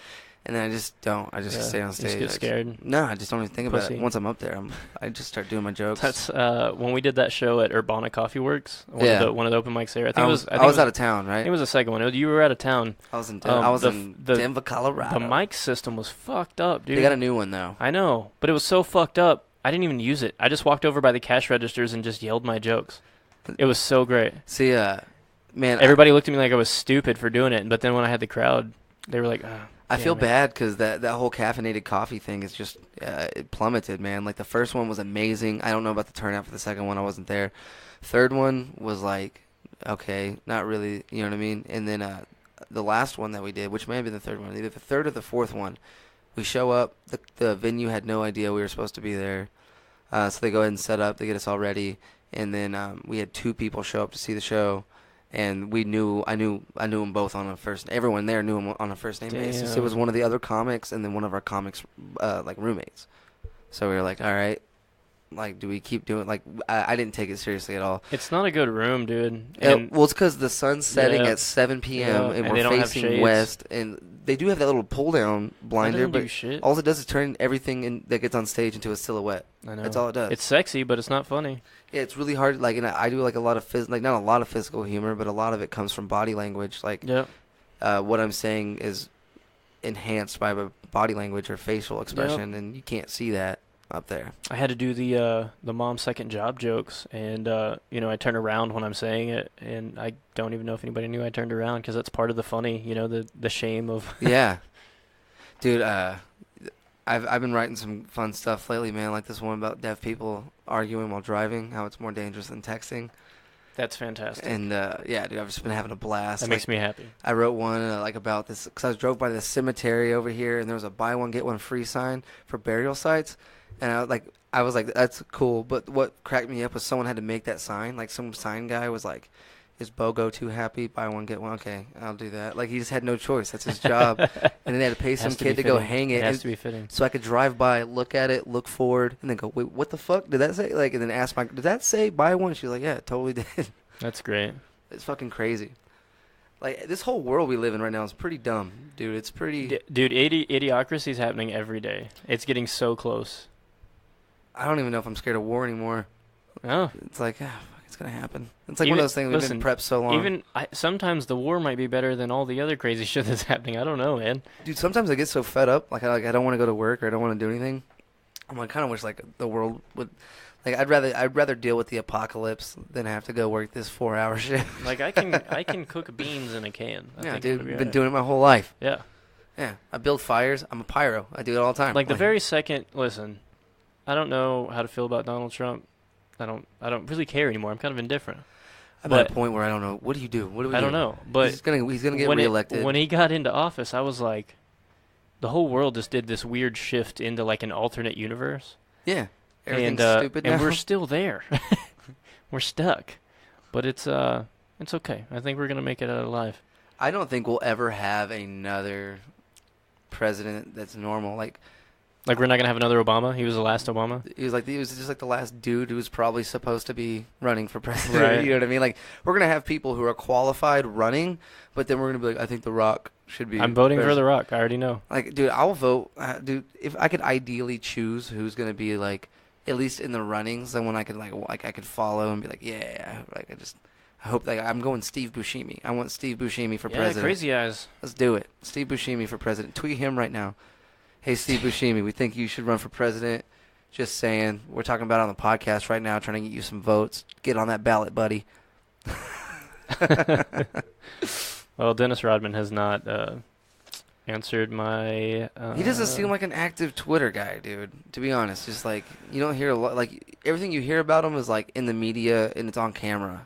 [SPEAKER 1] and then I just don't. I just
[SPEAKER 3] Yeah,
[SPEAKER 1] stay on
[SPEAKER 3] you
[SPEAKER 1] stage.
[SPEAKER 3] just get
[SPEAKER 1] I
[SPEAKER 3] scared.
[SPEAKER 1] No, I just don't even think about
[SPEAKER 3] Pussy.
[SPEAKER 1] it. Once I'm up there, I just start doing my jokes.
[SPEAKER 3] That's when we did that show at Urbana Coffee Works.
[SPEAKER 1] Yeah.
[SPEAKER 3] One of the open mics there. I think
[SPEAKER 1] I
[SPEAKER 3] it
[SPEAKER 1] was,
[SPEAKER 3] was. I think it was
[SPEAKER 1] out of town,
[SPEAKER 3] I
[SPEAKER 1] right?
[SPEAKER 3] think it was the second one. You were out of town.
[SPEAKER 1] I was in
[SPEAKER 3] the-
[SPEAKER 1] Denver, Colorado.
[SPEAKER 3] The mic system was fucked up, dude.
[SPEAKER 1] They got a new one though.
[SPEAKER 3] I know, but it was so fucked up. I didn't even use it. I just walked over by the cash registers and just yelled my jokes. It was so great.
[SPEAKER 1] See, man,
[SPEAKER 3] Everybody looked at me like I was stupid for doing it, but then when I had the crowd, they were like,
[SPEAKER 1] I feel
[SPEAKER 3] damn it.
[SPEAKER 1] bad because that whole caffeinated coffee thing is just it plummeted, man. Like the first one was amazing. I don't know about the turnout for the second one. I wasn't there. Third one was like, okay, not really. You know what I mean? And then the last one that we did, which may have been the third one, either the third or the fourth one, we show up. The venue had no idea we were supposed to be there, so they go ahead and set up. They get us all ready, and then we had 2 people show up to see the show. And I knew them both on a first. Everyone there knew him on a first name basis. It
[SPEAKER 3] Damn.
[SPEAKER 1] was one of the other comics, and then one of our comics, like roommates. So we were like, all right, like, do we keep doing? Like, I didn't take it seriously at all.
[SPEAKER 3] It's not a good room, dude. And
[SPEAKER 1] Well, it's because the sun's setting
[SPEAKER 3] Yeah.
[SPEAKER 1] at 7 p.m.
[SPEAKER 3] Yeah,
[SPEAKER 1] and
[SPEAKER 3] and
[SPEAKER 1] we're
[SPEAKER 3] they don't have
[SPEAKER 1] facing
[SPEAKER 3] shades.
[SPEAKER 1] west, and they do have that little pull down blinder,
[SPEAKER 3] doesn't do
[SPEAKER 1] but
[SPEAKER 3] shit.
[SPEAKER 1] all it does is turn everything that gets on stage into a silhouette.
[SPEAKER 3] I know.
[SPEAKER 1] That's all it does.
[SPEAKER 3] It's sexy, but it's not funny.
[SPEAKER 1] Yeah, it's really hard. Like, and I do like a lot of like not a lot of physical humor, but a lot of it comes from body language. Like,
[SPEAKER 3] Yeah.
[SPEAKER 1] what I'm saying is enhanced by body language or facial expression, and you can't see that up there.
[SPEAKER 3] I had to do the mom's second job jokes, and I turn around when I'm saying it, and I don't even know if anybody knew I turned around, because that's part of the funny, the shame of.
[SPEAKER 1] Yeah, dude. I've been writing some fun stuff lately, man. Like this one about deaf people arguing while driving, how it's more dangerous than texting.
[SPEAKER 3] That's fantastic.
[SPEAKER 1] And yeah, dude, I've just been having a blast.
[SPEAKER 3] That makes me happy.
[SPEAKER 1] I wrote one like about this because I drove by the cemetery over here, and there was a buy one get one free sign for burial sites, and I was like, that's cool. But what cracked me up was someone had to make that sign. Like some sign guy was like, "Is BOGO too happy? Buy one get one." Okay, I'll do that. Like he just had no choice. That's his job. And then they had to pay some
[SPEAKER 3] Has to
[SPEAKER 1] kid
[SPEAKER 3] be
[SPEAKER 1] to go
[SPEAKER 3] fitting.
[SPEAKER 1] hang
[SPEAKER 3] It
[SPEAKER 1] it.
[SPEAKER 3] has to be fitting.
[SPEAKER 1] So I could drive by, look at it, look forward, and then go, "Wait, what the fuck did that say?" Like, and then ask my, "Did that say buy one?" She was like, "Yeah, it totally did."
[SPEAKER 3] That's great.
[SPEAKER 1] It's fucking crazy. Like, this whole world we live in right now is pretty dumb, dude. It's pretty...
[SPEAKER 3] Dude, idiocracy is happening every day. It's getting so close.
[SPEAKER 1] I don't even know if I'm scared of war anymore.
[SPEAKER 3] Oh.
[SPEAKER 1] It's like, fuck, it's going to happen. It's like one of those things we've been prepped so long.
[SPEAKER 3] Sometimes the war might be better than all the other crazy shit that's happening. I don't know, man.
[SPEAKER 1] Dude, sometimes I get so fed up. Like I don't want to go to work or I don't want to do anything. I kind of wish, like, the world would... Like, I'd rather deal with the apocalypse than have to go work this 4-hour shift.
[SPEAKER 3] Like, I can cook beans in a can. I think
[SPEAKER 1] dude,
[SPEAKER 3] it'll be
[SPEAKER 1] been
[SPEAKER 3] alright.
[SPEAKER 1] doing it my whole life.
[SPEAKER 3] Yeah.
[SPEAKER 1] Yeah, I build fires. I'm a pyro. I do it all the time.
[SPEAKER 3] Like, the very second, listen, I don't know how to feel about Donald Trump. I don't really care anymore. I'm kind of indifferent.
[SPEAKER 1] I'm at a point where I don't know. What do you do? What do we do?
[SPEAKER 3] I don't know. But
[SPEAKER 1] he's gonna get reelected.
[SPEAKER 3] When he got into office, I was like, the whole world just did this weird shift into, like, an alternate universe.
[SPEAKER 1] Yeah. Everything's
[SPEAKER 3] And
[SPEAKER 1] stupid now.
[SPEAKER 3] and we're still there. We're stuck. But it's okay. I think we're gonna make it out alive.
[SPEAKER 1] I don't think we'll ever have another president that's normal. Like
[SPEAKER 3] we're not gonna have another Obama. He was the last Obama.
[SPEAKER 1] he was just like the last dude who was probably supposed to be running for president.
[SPEAKER 3] Right.
[SPEAKER 1] You know what I mean? Like, we're gonna have people who are qualified running, but then we're gonna be like, I think The Rock should be.
[SPEAKER 3] I'm voting for The Rock. I already know.
[SPEAKER 1] Like, dude, I'll vote. Dude, if I could ideally choose who's gonna be, like, at least in the runnings, then when I could like I could follow and be like, yeah, like I hope that I'm going Steve Buscemi. I want Steve Buscemi for president.
[SPEAKER 3] Crazy eyes.
[SPEAKER 1] Let's do it. Steve Buscemi for president. Tweet him right now. Hey, Steve Buscemi, we think you should run for president. Just saying. We're talking about it on the podcast right now, trying to get you some votes. Get on that ballot, buddy.
[SPEAKER 3] Well, Dennis Rodman has not answered my...
[SPEAKER 1] he doesn't seem like an active Twitter guy, dude, to be honest. Just, like, you don't hear a lot. Like, everything you hear about him is, like, in the media and it's on camera.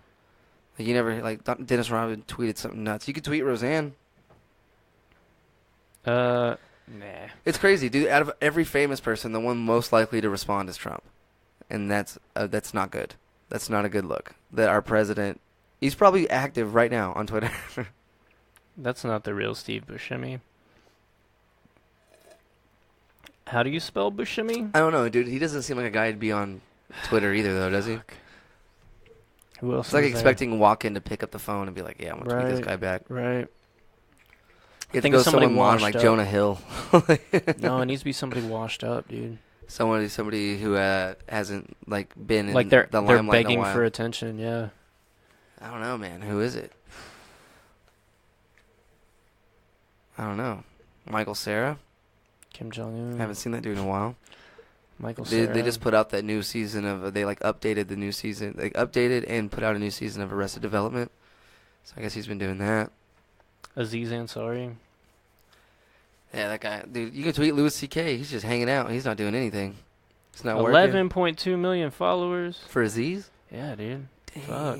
[SPEAKER 1] Like, you never, like, Dennis Rodman tweeted something nuts. You could tweet Roseanne.
[SPEAKER 3] Nah.
[SPEAKER 1] It's crazy, dude. Out of every famous person, the one most likely to respond is Trump. And that's not good. That's not a good look. That our president, he's probably active right now on Twitter.
[SPEAKER 3] That's not the real Steve Buscemi. How do you spell Buscemi?
[SPEAKER 1] I don't know, dude. He doesn't seem like a guy to be on Twitter either, though, does he?
[SPEAKER 3] Who else
[SPEAKER 1] It's like
[SPEAKER 3] is there?
[SPEAKER 1] expecting Walken to pick up the phone and be like, yeah, I'm going to tweet this guy back.
[SPEAKER 3] Right.
[SPEAKER 1] You have to
[SPEAKER 3] Think
[SPEAKER 1] go
[SPEAKER 3] of somebody
[SPEAKER 1] someone on,
[SPEAKER 3] washed
[SPEAKER 1] like
[SPEAKER 3] up.
[SPEAKER 1] Jonah Hill.
[SPEAKER 3] No, it needs to be somebody washed up, dude.
[SPEAKER 1] Somebody who hasn't, like, been in
[SPEAKER 3] Like they're
[SPEAKER 1] the limelight in a
[SPEAKER 3] begging
[SPEAKER 1] while.
[SPEAKER 3] for attention, yeah.
[SPEAKER 1] I don't know, man. Who is it? I don't know. Michael Cera?
[SPEAKER 3] Kim Jong-un.
[SPEAKER 1] Haven't seen that dude in a while.
[SPEAKER 3] Michael
[SPEAKER 1] They
[SPEAKER 3] Cera.
[SPEAKER 1] just put out that new season of, they, like, updated the new season. They updated and put out a new season of Arrested Development. So I guess he's been doing that.
[SPEAKER 3] Aziz Ansari.
[SPEAKER 1] Yeah, that guy. Dude, you can tweet Louis C.K. He's just hanging out. He's not doing anything. He's not working.
[SPEAKER 3] 11.2 million followers.
[SPEAKER 1] For Aziz?
[SPEAKER 3] Yeah, dude.
[SPEAKER 1] Damn.
[SPEAKER 3] Fuck.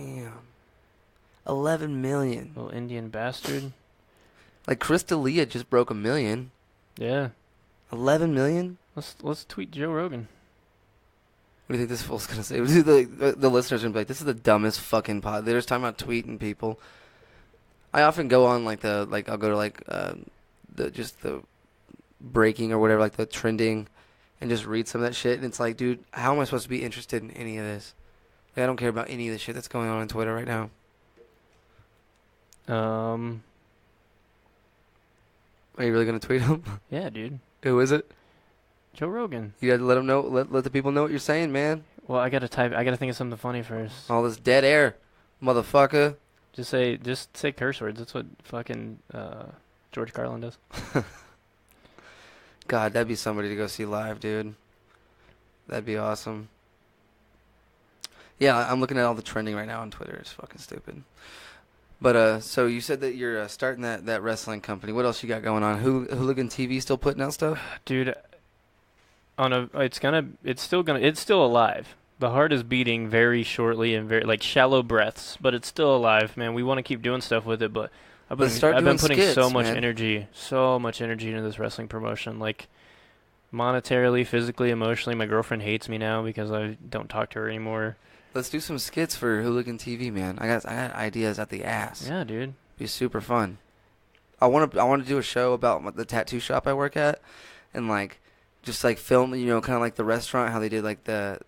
[SPEAKER 1] 11 million.
[SPEAKER 3] Little Indian bastard.
[SPEAKER 1] Like, Chris D'Elia just broke 1 million.
[SPEAKER 3] Yeah.
[SPEAKER 1] 11 million?
[SPEAKER 3] Let's tweet Joe Rogan.
[SPEAKER 1] What do you think this fool's gonna say? The listeners are gonna be like, "This is the dumbest fucking pod." They're just talking about tweeting people. I often go on I'll go to the breaking or whatever, like the trending, and just read some of that shit. And it's like, dude, how am I supposed to be interested in any of this? Like, I don't care about any of the shit that's going on Twitter right now. Are you really gonna tweet him?
[SPEAKER 3] Yeah, dude.
[SPEAKER 1] Who is it?
[SPEAKER 3] Joe Rogan.
[SPEAKER 1] You gotta let them know. Let the people know what you're saying, man.
[SPEAKER 3] Well, I gotta think of something funny first.
[SPEAKER 1] All this dead air, motherfucker.
[SPEAKER 3] Just say curse words. That's what fucking George Carlin does.
[SPEAKER 1] God, that'd be somebody to go see live, dude. That'd be awesome. Yeah, I'm looking at all the trending right now on Twitter. It's fucking stupid. But so you said that you're starting that wrestling company. What else you got going on? Hooligan TV still putting out stuff?
[SPEAKER 3] Dude, it's still alive. The heart is beating very shortly and very like shallow breaths, but it's still alive, man. We want to keep doing stuff with it, but I've been putting
[SPEAKER 1] skits,
[SPEAKER 3] so much
[SPEAKER 1] man.
[SPEAKER 3] energy into this wrestling promotion, like monetarily, physically, emotionally. My girlfriend hates me now because I don't talk to her anymore.
[SPEAKER 1] Let's do some skits for Hooligan TV, man. I got ideas at the ass.
[SPEAKER 3] Yeah, dude.
[SPEAKER 1] Be super fun. I want to do a show about the tattoo shop I work at, and like just like film, kind of like the restaurant, how they did like the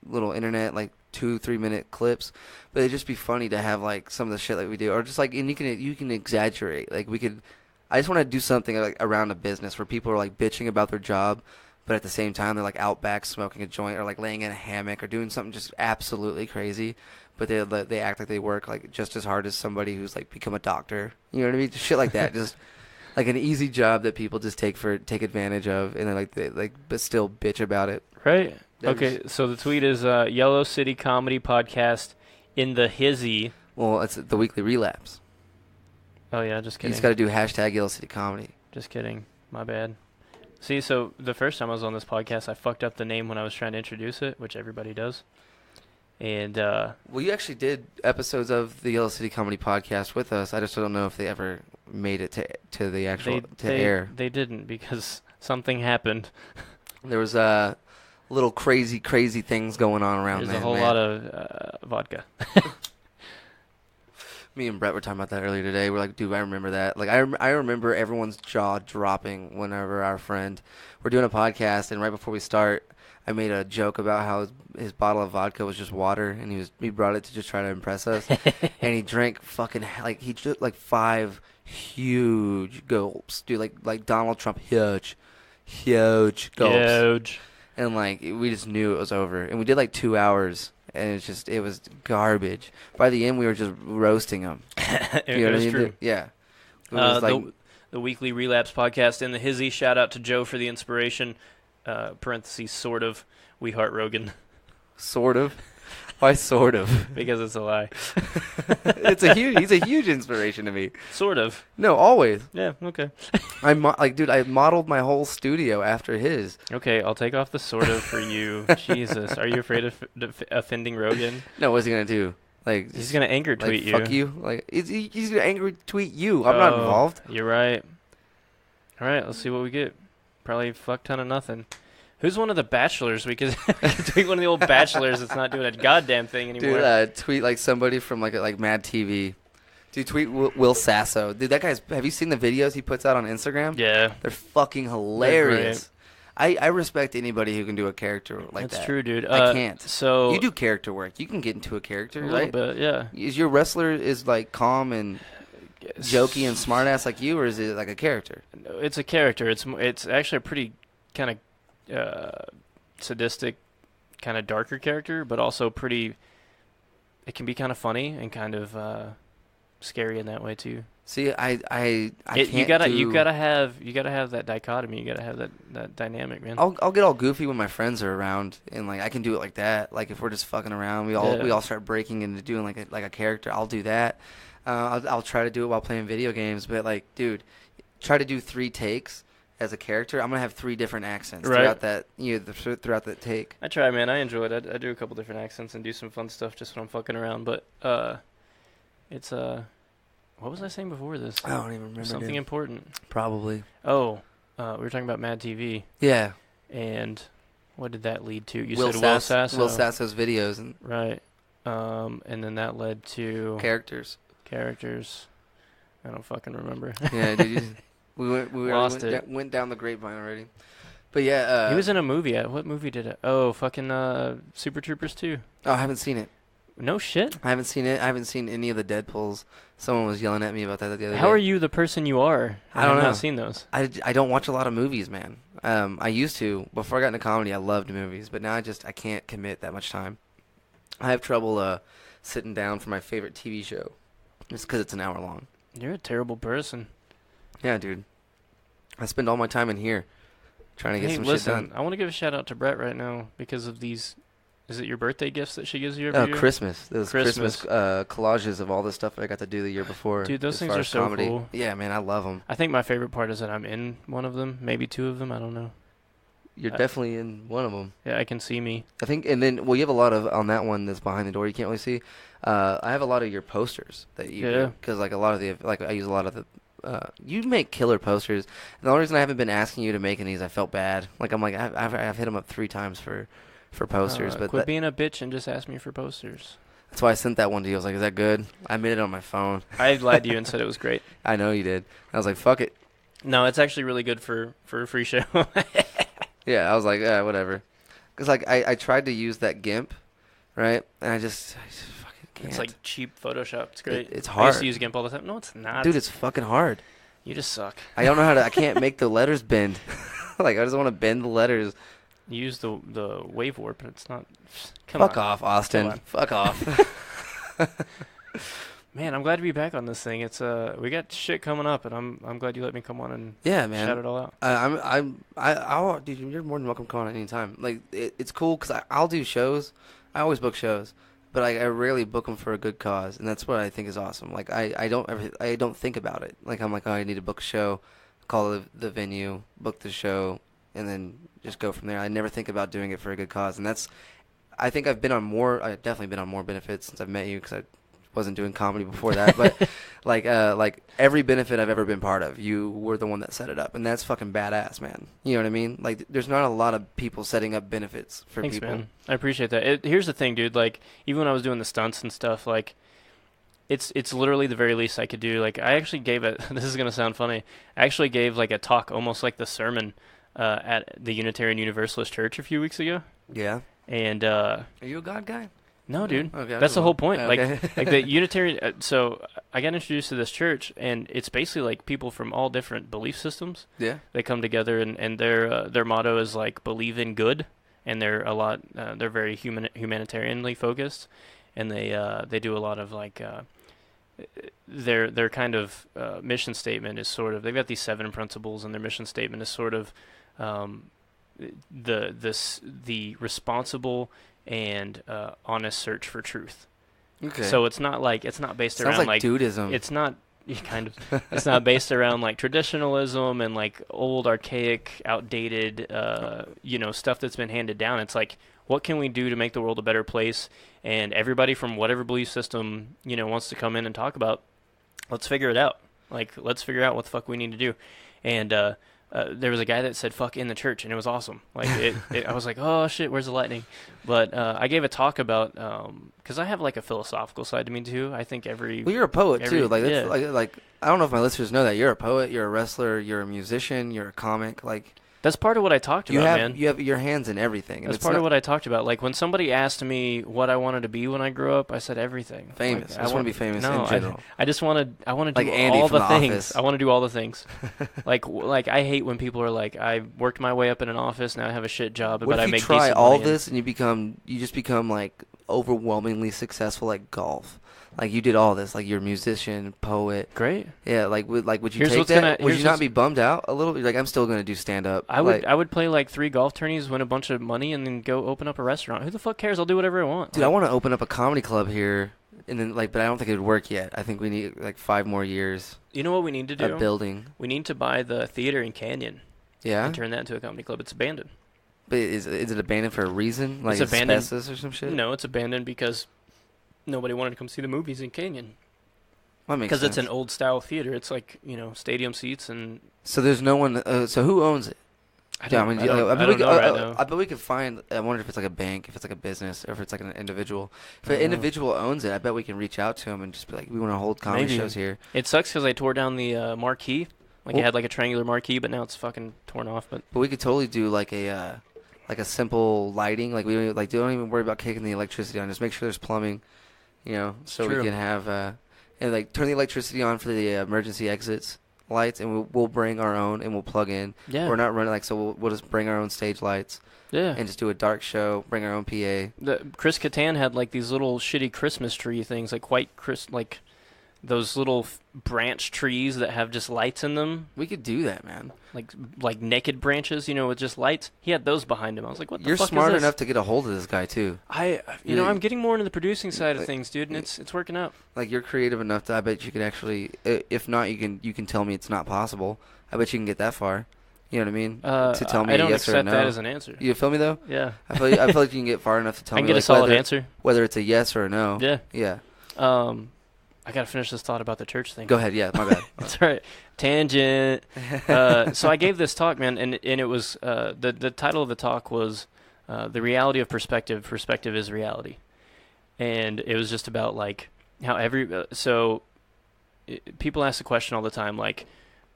[SPEAKER 1] little internet like 2-3 minute clips, but it'd just be funny to have like some of the shit that we do, or just like, and you can exaggerate. Like we could, I just want to do something like around a business where people are like bitching about their job, but at the same time they're like out back smoking a joint or like laying in a hammock or doing something just absolutely crazy, but they act like they work like just as hard as somebody who's like become a doctor. You know what I mean? Just shit like that. Just like an easy job that people just take advantage of, and then they but still bitch about it.
[SPEAKER 3] Right. Okay, so the tweet is Yellow City Comedy Podcast in the hizzy.
[SPEAKER 1] Well, it's the weekly relapse.
[SPEAKER 3] Oh, yeah, just
[SPEAKER 1] You
[SPEAKER 3] kidding.
[SPEAKER 1] just got to do hashtag Yellow City Comedy.
[SPEAKER 3] Just kidding. My bad. See, so the first time I was on this podcast, I fucked up the name when I was trying to introduce it, which everybody does. And
[SPEAKER 1] well, you actually did episodes of the Yellow City Comedy Podcast with us. I just don't know if they ever made it to the actual air.
[SPEAKER 3] They didn't, because something happened.
[SPEAKER 1] There was little crazy things going on around there.
[SPEAKER 3] There's a whole lot of vodka.
[SPEAKER 1] Me and Brett were talking about that earlier today. We're like, dude, I remember that. Like, I remember everyone's jaw dropping whenever we're doing a podcast, and right before we start, I made a joke about how his bottle of vodka was just water, and he brought it to just try to impress us, and he drank he took like 5 huge gulps, dude, like Donald Trump, huge gulps,
[SPEAKER 3] Huge.
[SPEAKER 1] and like we just knew it was over, and we did like 2 hours. And it was garbage. By the end, we were just roasting him.
[SPEAKER 3] It was true.
[SPEAKER 1] Yeah. It was
[SPEAKER 3] the weekly Relapse Podcast in the hizzy. Shout out to Joe for the inspiration. Parentheses, sort of. We heart Rogan.
[SPEAKER 1] Sort of. Why sort of?
[SPEAKER 3] Because it's a lie.
[SPEAKER 1] He's a huge inspiration to me.
[SPEAKER 3] Sort of.
[SPEAKER 1] No, always.
[SPEAKER 3] Yeah, okay.
[SPEAKER 1] I modeled my whole studio after his.
[SPEAKER 3] Okay, I'll take off the sort of for you. Jesus, are you afraid of offending Rogan?
[SPEAKER 1] No, what's he gonna do? Like
[SPEAKER 3] He's gonna anger tweet you.
[SPEAKER 1] Fuck you. Like he's gonna angry tweet you. I'm not involved.
[SPEAKER 3] You're right. All right, let's see what we get. Probably a fuck ton of nothing. Who's one of the bachelors? We could tweet one of the old bachelors that's not doing a goddamn thing anymore.
[SPEAKER 1] Dude, tweet like somebody from like Mad TV. Dude, tweet Will Sasso. Dude, that guy's. Have you seen the videos he puts out on Instagram?
[SPEAKER 3] Yeah,
[SPEAKER 1] they're fucking hilarious. I respect anybody who can do a character like that.
[SPEAKER 3] That's true, dude.
[SPEAKER 1] I can't.
[SPEAKER 3] So
[SPEAKER 1] you do character work. You can get into a character,
[SPEAKER 3] a
[SPEAKER 1] right?
[SPEAKER 3] little bit, yeah.
[SPEAKER 1] Is your wrestler is like calm and jokey and smartass like you, or is it like a character?
[SPEAKER 3] It's a character. It's actually a pretty kind of sadistic, kind of darker character, but also pretty. It can be kind of funny and kind of scary in that way too. See, I can't. You gotta have that dichotomy. You gotta have that dynamic, man.
[SPEAKER 1] I'll get all goofy when my friends are around, and like I can do it like that. Like if we're just fucking around, we all start breaking into doing like a character. I'll do that. I'll try to do it while playing video games, but like, dude, try to do 3 takes as a character. I'm gonna have 3 different accents throughout that throughout that take.
[SPEAKER 3] I try, man. I enjoy it. I do a couple different accents and do some fun stuff just when I'm fucking around. But it's what was I saying before this?
[SPEAKER 1] I don't even remember.
[SPEAKER 3] Something important.
[SPEAKER 1] Probably.
[SPEAKER 3] Oh, we were talking about Mad TV.
[SPEAKER 1] Yeah.
[SPEAKER 3] And what did that lead to? You
[SPEAKER 1] Will
[SPEAKER 3] said Will Sasso.
[SPEAKER 1] Will Sasso's videos. And
[SPEAKER 3] right. And then that led to
[SPEAKER 1] characters.
[SPEAKER 3] I don't fucking remember.
[SPEAKER 1] Yeah, dude. We went down the grapevine already. But yeah,
[SPEAKER 3] he was in a movie. What movie did it? Oh, fucking Super Troopers 2.
[SPEAKER 1] Oh, I haven't seen it.
[SPEAKER 3] No shit.
[SPEAKER 1] I haven't seen it. I haven't seen any of the Deadpools. Someone was yelling at me about that the other day.
[SPEAKER 3] How are you the person you are?
[SPEAKER 1] I don't know.
[SPEAKER 3] I've not seen those.
[SPEAKER 1] I don't watch a lot of movies, man. I used to. Before I got into comedy, I loved movies, but now I can't commit that much time. I have trouble sitting down for my favorite TV show just because it's an hour long.
[SPEAKER 3] You're a terrible person.
[SPEAKER 1] Yeah, dude. I spend all my time in here trying to get some shit done.
[SPEAKER 3] I want to give a shout out to Brett right now because of these. Is it your birthday gifts that she gives you every year?
[SPEAKER 1] Christmas. Those Christmas collages of all the stuff I got to do the year before.
[SPEAKER 3] Dude, those things are so cool.
[SPEAKER 1] Yeah, man, I love them.
[SPEAKER 3] I think my favorite part is that I'm in one of them, maybe 2 of them. I don't know.
[SPEAKER 1] You're definitely in one of them.
[SPEAKER 3] Yeah, I can see me.
[SPEAKER 1] I think, and then, well, you have a lot of, on that one that's behind the door, you can't really see. I have a lot of your posters that you do. Because, like, a lot of the, like, I use a lot of the, you make killer posters. And the only reason I haven't been asking you to make any is I felt bad. Like, I'm like, I've hit them up 3 times for posters. But
[SPEAKER 3] quit being a bitch and just ask me for posters.
[SPEAKER 1] That's why I sent that one to you. I was like, is that good? I made it on my phone.
[SPEAKER 3] I lied to you and said it was great.
[SPEAKER 1] I know you did. I was like, fuck it.
[SPEAKER 3] No, it's actually really good for a free show.
[SPEAKER 1] Yeah, I was like, whatever. Because, like, I tried to use that GIMP right? And I just fucking can't.
[SPEAKER 3] It's like cheap Photoshop. It's great.
[SPEAKER 1] It's
[SPEAKER 3] I
[SPEAKER 1] hard.
[SPEAKER 3] used to use GIMP all the time. No, it's not.
[SPEAKER 1] Dude, it's fucking hard.
[SPEAKER 3] You just suck.
[SPEAKER 1] I don't know how to. I can't make the letters bend. Like I just want to bend the letters.
[SPEAKER 3] You use the wave warp, and it's not.
[SPEAKER 1] Fuck off, Austin.
[SPEAKER 3] Come on.
[SPEAKER 1] Fuck off.
[SPEAKER 3] Man, I'm glad to be back on this thing. It's we got shit coming up, and I'm glad you let me come on and
[SPEAKER 1] Yeah, man.
[SPEAKER 3] shout it all out.
[SPEAKER 1] Dude, you're more than welcome to come on at any time. Like it's cool because I'll do shows. I always book shows, but I rarely book them for a good cause, and that's what I think is awesome. Like I don't think about it. Like I'm like, oh, I need to book a show, call the venue, book the show, and then just go from there. I never think about doing it for a good cause, and that's. I think I've definitely been on more benefits since I've met you because I wasn't doing comedy before that, but like every benefit I've ever been part of, you were the one that set it up, and that's fucking badass, man. You know what I mean? Like there's not a lot of people setting up benefits for
[SPEAKER 3] Thanks,
[SPEAKER 1] people.
[SPEAKER 3] man. I appreciate that. Here's the thing, dude. Like even when I was doing the stunts and stuff, like it's literally the very least I could do. Like I actually gave this is gonna sound funny. I actually gave like a talk, almost like the sermon, at the Unitarian Universalist Church a few weeks ago.
[SPEAKER 1] Yeah.
[SPEAKER 3] And
[SPEAKER 1] Are you a God guy?
[SPEAKER 3] no, dude.
[SPEAKER 1] Okay,
[SPEAKER 3] That's the whole point.
[SPEAKER 1] Okay.
[SPEAKER 3] Like the Unitarian. So I got introduced to this church, and it's basically like people from all different belief systems.
[SPEAKER 1] Yeah.
[SPEAKER 3] They come together, and their motto is like believe in good, and they're very humanitarianly focused, and they do a lot of like their kind of mission statement is sort of, they've got these 7 principles, and their mission statement is sort of the responsible and honest search for truth.
[SPEAKER 1] Okay.
[SPEAKER 3] So it's not based
[SPEAKER 1] Sounds
[SPEAKER 3] around
[SPEAKER 1] like dudism.
[SPEAKER 3] it's not kind of it's not based around like traditionalism and like old archaic outdated stuff that's been handed down. It's like, what can we do to make the world a better place? And everybody from whatever belief system wants to come in and talk about, let's figure it out. Like, let's figure out what the fuck we need to do. And there was a guy that said "fuck" in the church, and it was awesome. Like, I was like, oh shit, where's the lightning? But I gave a talk about because I have like a philosophical side to me too. I think
[SPEAKER 1] well, you're a poet too. Like,
[SPEAKER 3] yeah.
[SPEAKER 1] like I don't know if my listeners know that you're a poet, you're a wrestler, you're a musician, you're a comic. Like,
[SPEAKER 3] that's part of what I talked about, man.
[SPEAKER 1] You have your hands in everything.
[SPEAKER 3] That's part of what I talked about. Like, when somebody asked me what I wanted to be when I grew up, I said everything.
[SPEAKER 1] Famous.
[SPEAKER 3] Like,
[SPEAKER 1] I just want to be famous
[SPEAKER 3] no,
[SPEAKER 1] in general.
[SPEAKER 3] I just want to
[SPEAKER 1] Like
[SPEAKER 3] do
[SPEAKER 1] Andy
[SPEAKER 3] all
[SPEAKER 1] from
[SPEAKER 3] the
[SPEAKER 1] The
[SPEAKER 3] things.
[SPEAKER 1] Office.
[SPEAKER 3] I want to do all the things. like I hate when people are like, I worked my way up in an office, now I have a shit job,
[SPEAKER 1] What
[SPEAKER 3] but I
[SPEAKER 1] if you
[SPEAKER 3] make
[SPEAKER 1] try
[SPEAKER 3] decent
[SPEAKER 1] all
[SPEAKER 3] money.
[SPEAKER 1] this and you just become like overwhelmingly successful at golf? Like, you did all this, like you're a musician, poet.
[SPEAKER 3] Great.
[SPEAKER 1] Yeah, would you
[SPEAKER 3] Here's
[SPEAKER 1] take
[SPEAKER 3] what's
[SPEAKER 1] that?
[SPEAKER 3] gonna-
[SPEAKER 1] Would
[SPEAKER 3] here's
[SPEAKER 1] you not
[SPEAKER 3] what's-
[SPEAKER 1] be bummed out a little bit? Like, I'm still gonna do stand up.
[SPEAKER 3] I would play like 3 golf tourneys, win a bunch of money, and then go open up a restaurant. Who the fuck cares? I'll do whatever I want.
[SPEAKER 1] Dude, I want to open up a comedy club here, and then but I don't think it would work yet. I think we need like 5 more years
[SPEAKER 3] You know what we need to do?
[SPEAKER 1] of building.
[SPEAKER 3] We need to buy the theater in Canyon
[SPEAKER 1] Yeah,
[SPEAKER 3] and turn that into a comedy club. It's abandoned.
[SPEAKER 1] but is it abandoned for a reason? Like
[SPEAKER 3] It's abandoned.
[SPEAKER 1] asbestos or some shit?
[SPEAKER 3] No, it's abandoned because nobody wanted to come see the movies in Canyon.
[SPEAKER 1] That makes
[SPEAKER 3] Because it's
[SPEAKER 1] sense.
[SPEAKER 3] an old style theater. It's like, stadium seats, and
[SPEAKER 1] So there's no one. So who owns it?
[SPEAKER 3] I don't know right now.
[SPEAKER 1] I bet we could find. I wonder if it's like a bank, if it's like a business, or if it's like an individual. If an individual owns it, I bet we can reach out to him and just be like, we want to hold comedy
[SPEAKER 3] Maybe.
[SPEAKER 1] shows here.
[SPEAKER 3] It sucks because I tore down the marquee. Like, it
[SPEAKER 1] Well-
[SPEAKER 3] had like a triangular marquee, but now it's fucking torn off. But
[SPEAKER 1] But we could totally do like a simple lighting. Like, we don't even worry about kicking the electricity on. Just make sure there's plumbing, so
[SPEAKER 3] True.
[SPEAKER 1] we can have and like turn the electricity on for the emergency exits lights, and we'll bring our own and we'll plug in.
[SPEAKER 3] yeah,
[SPEAKER 1] We're not running so we'll just bring our own stage lights
[SPEAKER 3] yeah.
[SPEAKER 1] and just do a dark show. Bring our own PA.
[SPEAKER 3] Chris Kattan had like these little shitty Christmas tree things, like like those little branch trees that have just lights in them,
[SPEAKER 1] We could do that, man.
[SPEAKER 3] like naked branches, with just lights. He had those behind him. I was like, what the
[SPEAKER 1] You're
[SPEAKER 3] fuck
[SPEAKER 1] smart
[SPEAKER 3] is this?
[SPEAKER 1] enough to get a hold of this guy too.
[SPEAKER 3] I'm getting more into the producing side of
[SPEAKER 1] Like-
[SPEAKER 3] things, dude, and it's working out.
[SPEAKER 1] Like, you're creative enough to. I bet you could actually. If not, you can tell me it's not possible. I bet you can get that far. You know what I mean? To tell me
[SPEAKER 3] I don't
[SPEAKER 1] yes or
[SPEAKER 3] accept
[SPEAKER 1] no.
[SPEAKER 3] that as an answer.
[SPEAKER 1] You feel me though?
[SPEAKER 3] Yeah,
[SPEAKER 1] I feel like you can get far enough to tell
[SPEAKER 3] I can
[SPEAKER 1] me
[SPEAKER 3] get a
[SPEAKER 1] like,
[SPEAKER 3] solid
[SPEAKER 1] whether,
[SPEAKER 3] answer.
[SPEAKER 1] whether it's a yes or a no.
[SPEAKER 3] Yeah.
[SPEAKER 1] Yeah.
[SPEAKER 3] I gotta finish this thought about the church thing.
[SPEAKER 1] Go ahead. Yeah. My bad.
[SPEAKER 3] That's right. Tangent. So I gave this talk, man, and it was the title of the talk was "The Reality of Perspective. Perspective is Reality," and it was just about like how people ask the question all the time, like,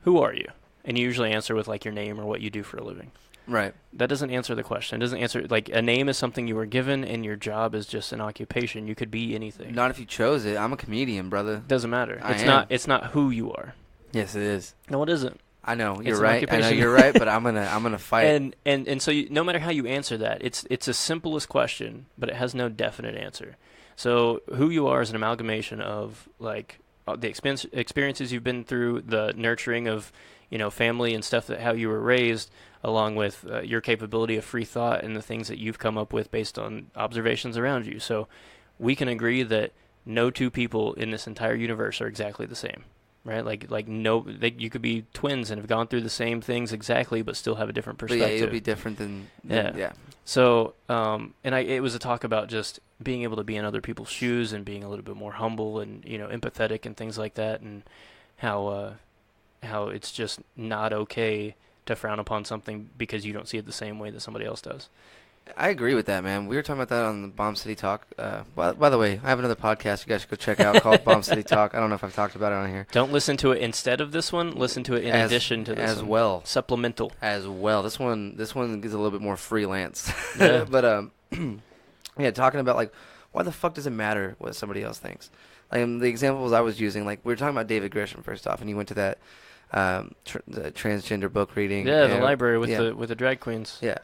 [SPEAKER 3] "Who are you?" And you usually answer with like your name or what you do for a living.
[SPEAKER 1] Right.
[SPEAKER 3] That doesn't answer the question. It doesn't answer, like, a name is something you were given, and your job is just an occupation. You could be anything.
[SPEAKER 1] Not if you chose it. I'm a comedian, brother.
[SPEAKER 3] Doesn't matter.
[SPEAKER 1] I
[SPEAKER 3] It's
[SPEAKER 1] am.
[SPEAKER 3] not. It's not who you are.
[SPEAKER 1] Yes, it is.
[SPEAKER 3] No, it isn't.
[SPEAKER 1] I know
[SPEAKER 3] It's
[SPEAKER 1] you're
[SPEAKER 3] an
[SPEAKER 1] right. I know
[SPEAKER 3] occupation.
[SPEAKER 1] you're right, but I'm gonna fight.
[SPEAKER 3] And so no matter how you answer that, it's the simplest question, but it has no definite answer. So who you are is an amalgamation of, like, the experiences you've been through, the nurturing of, family and stuff, that how you were raised, along with your capability of free thought and the things that you've come up with based on observations around you. So we can agree that no two people in this entire universe are exactly the same. Right, you could be twins and have gone through the same things exactly, but still have a different
[SPEAKER 1] But
[SPEAKER 3] perspective.
[SPEAKER 1] yeah, it'll be different than yeah.
[SPEAKER 3] So, it was a talk about just being able to be in other people's shoes and being a little bit more humble and empathetic and things like that, and how it's just not okay to frown upon something because you don't see it the same way that somebody else does.
[SPEAKER 1] I agree with that, man. We were talking about that on the Bomb City Talk. By the way, I have another podcast you guys should go check out called Bomb City Talk. I don't know if I've talked about it on here.
[SPEAKER 3] Don't listen to it instead of this one. Listen to it in addition to this
[SPEAKER 1] as
[SPEAKER 3] one.
[SPEAKER 1] well.
[SPEAKER 3] Supplemental.
[SPEAKER 1] As well. This one is a little bit more freelance.
[SPEAKER 3] Yeah.
[SPEAKER 1] But yeah, talking about, like, why the fuck does it matter what somebody else thinks? Like, the examples I was using, like, we were talking about David Grisham first off, and he went to that the transgender book reading.
[SPEAKER 3] Yeah, the library with the drag queens.
[SPEAKER 1] Yeah,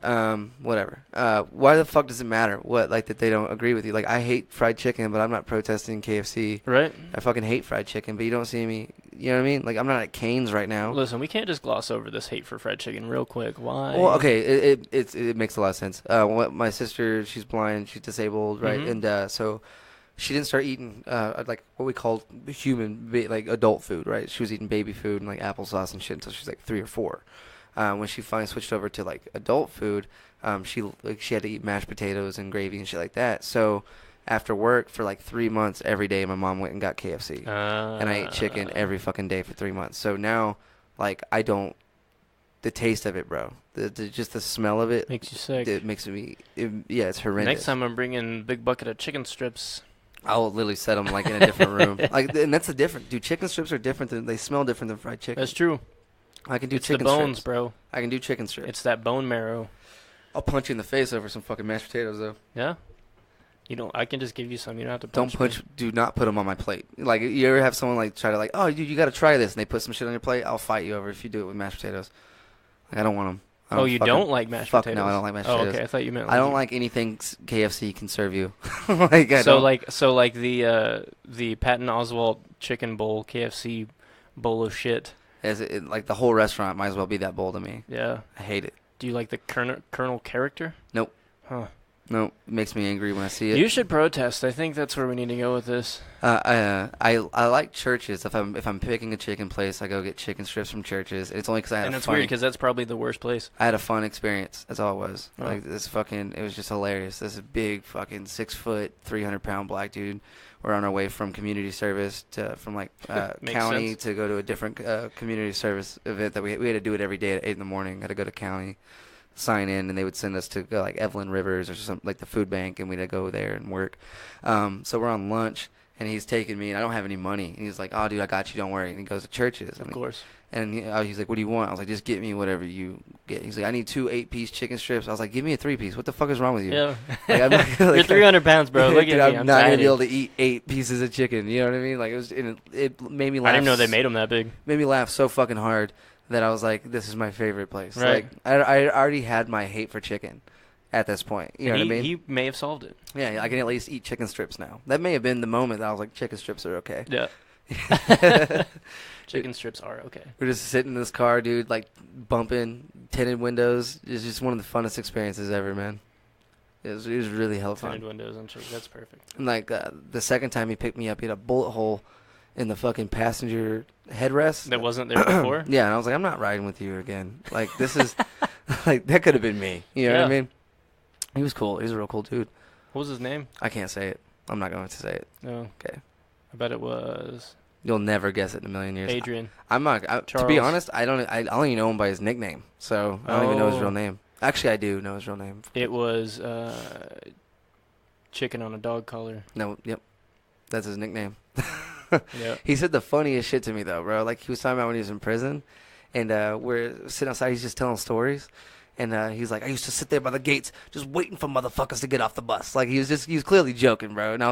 [SPEAKER 1] whatever. Why the fuck does it matter what, like, that they don't agree with you? Like, I hate fried chicken, but I'm not protesting KFC.
[SPEAKER 3] Right.
[SPEAKER 1] I fucking hate fried chicken, but you don't see me. You know what I mean? Like, I'm not at Cane's right now.
[SPEAKER 3] Listen, we can't just gloss over this hate for fried chicken real quick. Why?
[SPEAKER 1] Well, okay, it makes a lot of sense. My sister, she's blind, she's disabled, right?
[SPEAKER 3] Mhm.
[SPEAKER 1] And so she didn't start eating like what we call like adult food, right? She was eating baby food and like applesauce and shit until she was like 3 or 4. When she finally switched over to like adult food, she had to eat mashed potatoes and gravy and shit like that. So after work for like 3 months, every day my mom went and got KFC, and I ate chicken every fucking day for 3 months. So now, like, I don't. The taste of it, bro. Just the smell of it
[SPEAKER 3] makes you sick.
[SPEAKER 1] It makes me. Yeah, it's horrendous.
[SPEAKER 3] Next time I'm bringing a big bucket of chicken strips.
[SPEAKER 1] I'll literally set them like in a different room. Like, and that's the difference. Dude, chicken strips are different. They smell different than fried chicken.
[SPEAKER 3] That's true.
[SPEAKER 1] I can do
[SPEAKER 3] It's
[SPEAKER 1] chicken
[SPEAKER 3] the bones,
[SPEAKER 1] strips.
[SPEAKER 3] bro.
[SPEAKER 1] I can do chicken strips.
[SPEAKER 3] It's that bone marrow.
[SPEAKER 1] I'll punch you in the face over some fucking mashed potatoes, though.
[SPEAKER 3] Yeah. You don't. I can just give you some. You don't have to
[SPEAKER 1] Don't
[SPEAKER 3] punch. Me.
[SPEAKER 1] do not put them on my plate. Like, you ever have someone like try to like, oh, dude, you got to try this, and they put some shit on your plate? I'll fight you over if you do it with mashed potatoes. Like, I don't want them.
[SPEAKER 3] Oh, you don't like mashed potatoes?
[SPEAKER 1] No, I don't like mashed
[SPEAKER 3] potatoes.
[SPEAKER 1] potatoes.
[SPEAKER 3] Okay, I thought you meant.
[SPEAKER 1] I don't like anything KFC can serve you. Like, I
[SPEAKER 3] so
[SPEAKER 1] don't.
[SPEAKER 3] like the Patton Oswalt chicken bowl, KFC bowl of shit.
[SPEAKER 1] Like the whole restaurant might as well be that bowl to me.
[SPEAKER 3] Yeah.
[SPEAKER 1] I hate it.
[SPEAKER 3] Do you like the Colonel character?
[SPEAKER 1] Nope.
[SPEAKER 3] Huh.
[SPEAKER 1] No, it makes me angry when I see it.
[SPEAKER 3] You should protest. I think that's where we need to go with this.
[SPEAKER 1] I like churches. If I'm picking a chicken place, I go get chicken strips from churches. It's only because I had
[SPEAKER 3] and
[SPEAKER 1] a
[SPEAKER 3] it's
[SPEAKER 1] fun.
[SPEAKER 3] weird because that's probably the worst place.
[SPEAKER 1] I had a fun experience. That's all it was.
[SPEAKER 3] Oh.
[SPEAKER 1] Like, it was just hilarious. This is big fucking 6 foot, 300-pound black dude. We're on our way from community service from like county
[SPEAKER 3] sense.
[SPEAKER 1] to go to a different community service event that we had to do it every day at 8 in the morning. Had to go to county, sign in, and they would send us to go like Evelyn Rivers or something like the food bank, and we'd go there and work. So we're on lunch, and he's taking me, and I don't have any money. And he's like, "Oh, dude, I got you. Don't worry." And he goes to churches.
[SPEAKER 3] Of course.
[SPEAKER 1] And he's like, "What do you want?" I was like, "Just get me whatever you get." He's like, "I need 2 8-piece chicken strips." I was like, "Give me a 3-piece. What the fuck is wrong with you?"
[SPEAKER 3] Yeah.
[SPEAKER 1] Like, I'm like,
[SPEAKER 3] You're 300 pounds, bro. Look
[SPEAKER 1] dude,
[SPEAKER 3] at me.
[SPEAKER 1] I'm not gonna
[SPEAKER 3] tiny.
[SPEAKER 1] be able to eat 8 pieces of chicken. You know what I mean? Like, it made me laugh.
[SPEAKER 3] I didn't know they made them that big.
[SPEAKER 1] Made me laugh so fucking hard that I was like, "This is my favorite place."
[SPEAKER 3] Right.
[SPEAKER 1] Like, I already had my hate for chicken at this point. You know what I mean?
[SPEAKER 3] He may have solved it.
[SPEAKER 1] Yeah, I can at least eat chicken strips now. That may have been the moment that I was like, chicken strips are okay.
[SPEAKER 3] Yeah. Chicken strips are okay.
[SPEAKER 1] We're just sitting in this car, dude, like bumping, tinted windows. It's just one of the funnest experiences ever, man. It was really hella fun.
[SPEAKER 3] Tinted windows, I'm sure that's perfect.
[SPEAKER 1] And like the second time he picked me up, he had a bullet hole in the fucking passenger headrest.
[SPEAKER 3] That wasn't there before?
[SPEAKER 1] Yeah, and I was like, I'm not riding with you again. Like, this is, like, that could have been me. You know what I mean? He was cool. He was a real cool dude.
[SPEAKER 3] What was his name?
[SPEAKER 1] I can't say it. I'm not going to say it.
[SPEAKER 3] No.
[SPEAKER 1] Okay.
[SPEAKER 3] I bet it was
[SPEAKER 1] You'll never guess it in a million years.
[SPEAKER 3] Adrian.
[SPEAKER 1] I'm not. To be
[SPEAKER 3] Charles.
[SPEAKER 1] honest, I only know him by his nickname, so I don't even know his
[SPEAKER 3] Oh.
[SPEAKER 1] real name. Actually, I do know his real name.
[SPEAKER 3] It was chicken on a dog collar.
[SPEAKER 1] No, yep, that's his nickname.
[SPEAKER 3] Yeah.
[SPEAKER 1] He said the funniest shit to me though, bro. Like, he was talking about when he was in prison, and we're sitting outside. He's just telling stories, And he's like, I used to sit there by the gates just waiting for motherfuckers to get off the bus. Like, he was clearly joking, bro. And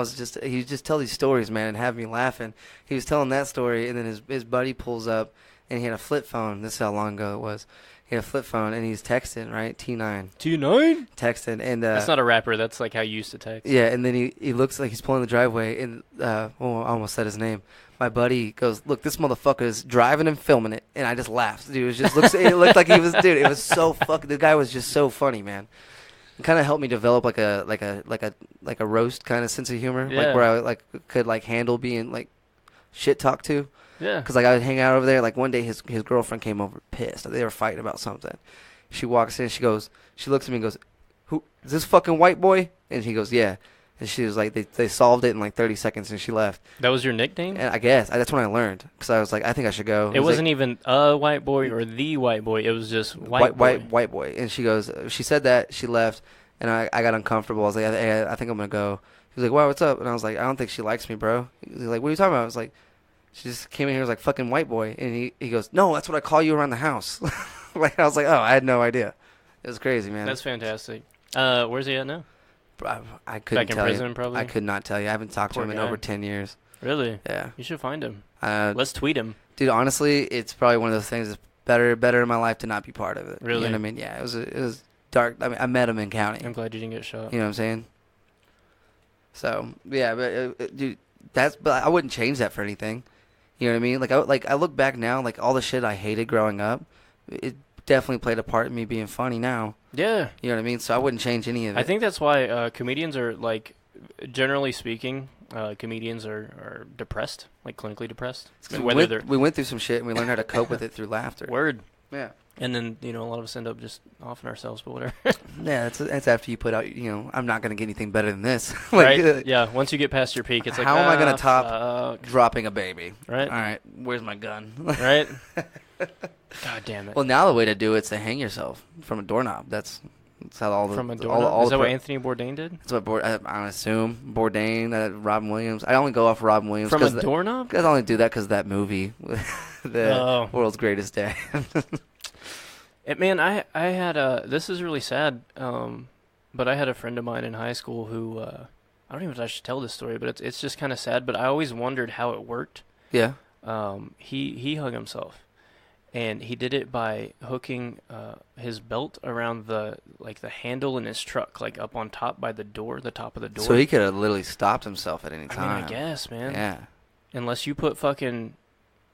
[SPEAKER 1] he would just tell these stories, man, and have me laughing. He was telling that story, and then his buddy pulls up, and he had a flip phone. This is how long ago it was. He had a flip phone, and he's texting, right? T9.
[SPEAKER 3] T9?
[SPEAKER 1] Texting. And
[SPEAKER 3] that's not a rapper. That's like how you used to text.
[SPEAKER 1] Yeah, and then he looks like he's pulling the driveway, and, I almost said his name. My buddy goes, look, this motherfucker is driving and filming it, and I just laughed. Dude, it looked like he was, dude. It was so fucking. The guy was just so funny, man. It kind of helped me develop like a roast kind of sense of humor, like where I could handle being shit talked to.
[SPEAKER 3] Yeah.
[SPEAKER 1] Because I would hang out over there. Like one day, his girlfriend came over pissed. They were fighting about something. She walks in. She looks at me and goes, "Who is this fucking white boy?" And he goes, "Yeah." And she was like, they solved it in like 30 seconds, and she left.
[SPEAKER 3] That was your nickname?
[SPEAKER 1] And I guess. That's when I learned. Because I was like, I think I should go.
[SPEAKER 3] It wasn't even a white boy or the white boy. It was just white
[SPEAKER 1] boy. And she goes, she said that, she left, and I got uncomfortable. I was like, hey, I think I'm going to go. He was like, wow, what's up? And I was like, I don't think she likes me, bro. He was like, what are you talking about? I was like, she just came in here and was like, fucking white boy. And he goes, no, that's what I call you around the house. I was like, oh, I had no idea. It was crazy, man.
[SPEAKER 3] That's fantastic. Where's he at now?
[SPEAKER 1] I couldn't
[SPEAKER 3] Back in
[SPEAKER 1] tell
[SPEAKER 3] prison,
[SPEAKER 1] you.
[SPEAKER 3] probably?
[SPEAKER 1] I could not tell you. I haven't talked to him in over 10 years.
[SPEAKER 3] Really?
[SPEAKER 1] Yeah.
[SPEAKER 3] You should find him.
[SPEAKER 1] Let's
[SPEAKER 3] tweet him.
[SPEAKER 1] Dude, honestly, it's probably one of those things that's better in my life to not be part of it.
[SPEAKER 3] Really?
[SPEAKER 1] You know what I mean? Yeah, it was dark. I mean, I met him in county.
[SPEAKER 3] I'm glad you didn't get shot.
[SPEAKER 1] You know what I'm saying? So, yeah, but dude, but I wouldn't change that for anything. You know what I mean? I look back now, like all the shit I hated growing up, it definitely played a part in me being funny now.
[SPEAKER 3] Yeah.
[SPEAKER 1] You know what I mean? So I wouldn't change any of it.
[SPEAKER 3] I think that's why comedians are, generally speaking, comedians are depressed, clinically depressed.
[SPEAKER 1] We went through some shit, and we learned how to cope with it through laughter.
[SPEAKER 3] Word.
[SPEAKER 1] Yeah.
[SPEAKER 3] And then, a lot of us end up just offing ourselves, but whatever.
[SPEAKER 1] Yeah, that's after you put out, I'm not going to get anything better than this.
[SPEAKER 3] Right? Yeah, once you get past your peak, it's like,
[SPEAKER 1] how am I going to top dropping a baby?
[SPEAKER 3] Right?
[SPEAKER 1] All right, where's my gun?
[SPEAKER 3] Right? God damn it.
[SPEAKER 1] Well, now the way to do it is to hang yourself from a doorknob. That's how all the...
[SPEAKER 3] From a doorknob? Is that what Anthony Bourdain did?
[SPEAKER 1] That's what I assume. Bourdain, Robin Williams. I only go off Robin Williams.
[SPEAKER 3] From a doorknob?
[SPEAKER 1] I only do that because of that movie, The World's Greatest Dad.
[SPEAKER 3] Man, I had this is really sad, but I had a friend of mine in high school who, I don't even know if I should tell this story, but it's just kind of sad, but I always wondered how it worked.
[SPEAKER 1] Yeah.
[SPEAKER 3] He hung himself, and he did it by hooking his belt around the handle in his truck, up on top by the top of the door.
[SPEAKER 1] So he could have literally stopped himself at any time.
[SPEAKER 3] I mean, I guess, man.
[SPEAKER 1] Yeah.
[SPEAKER 3] Unless you put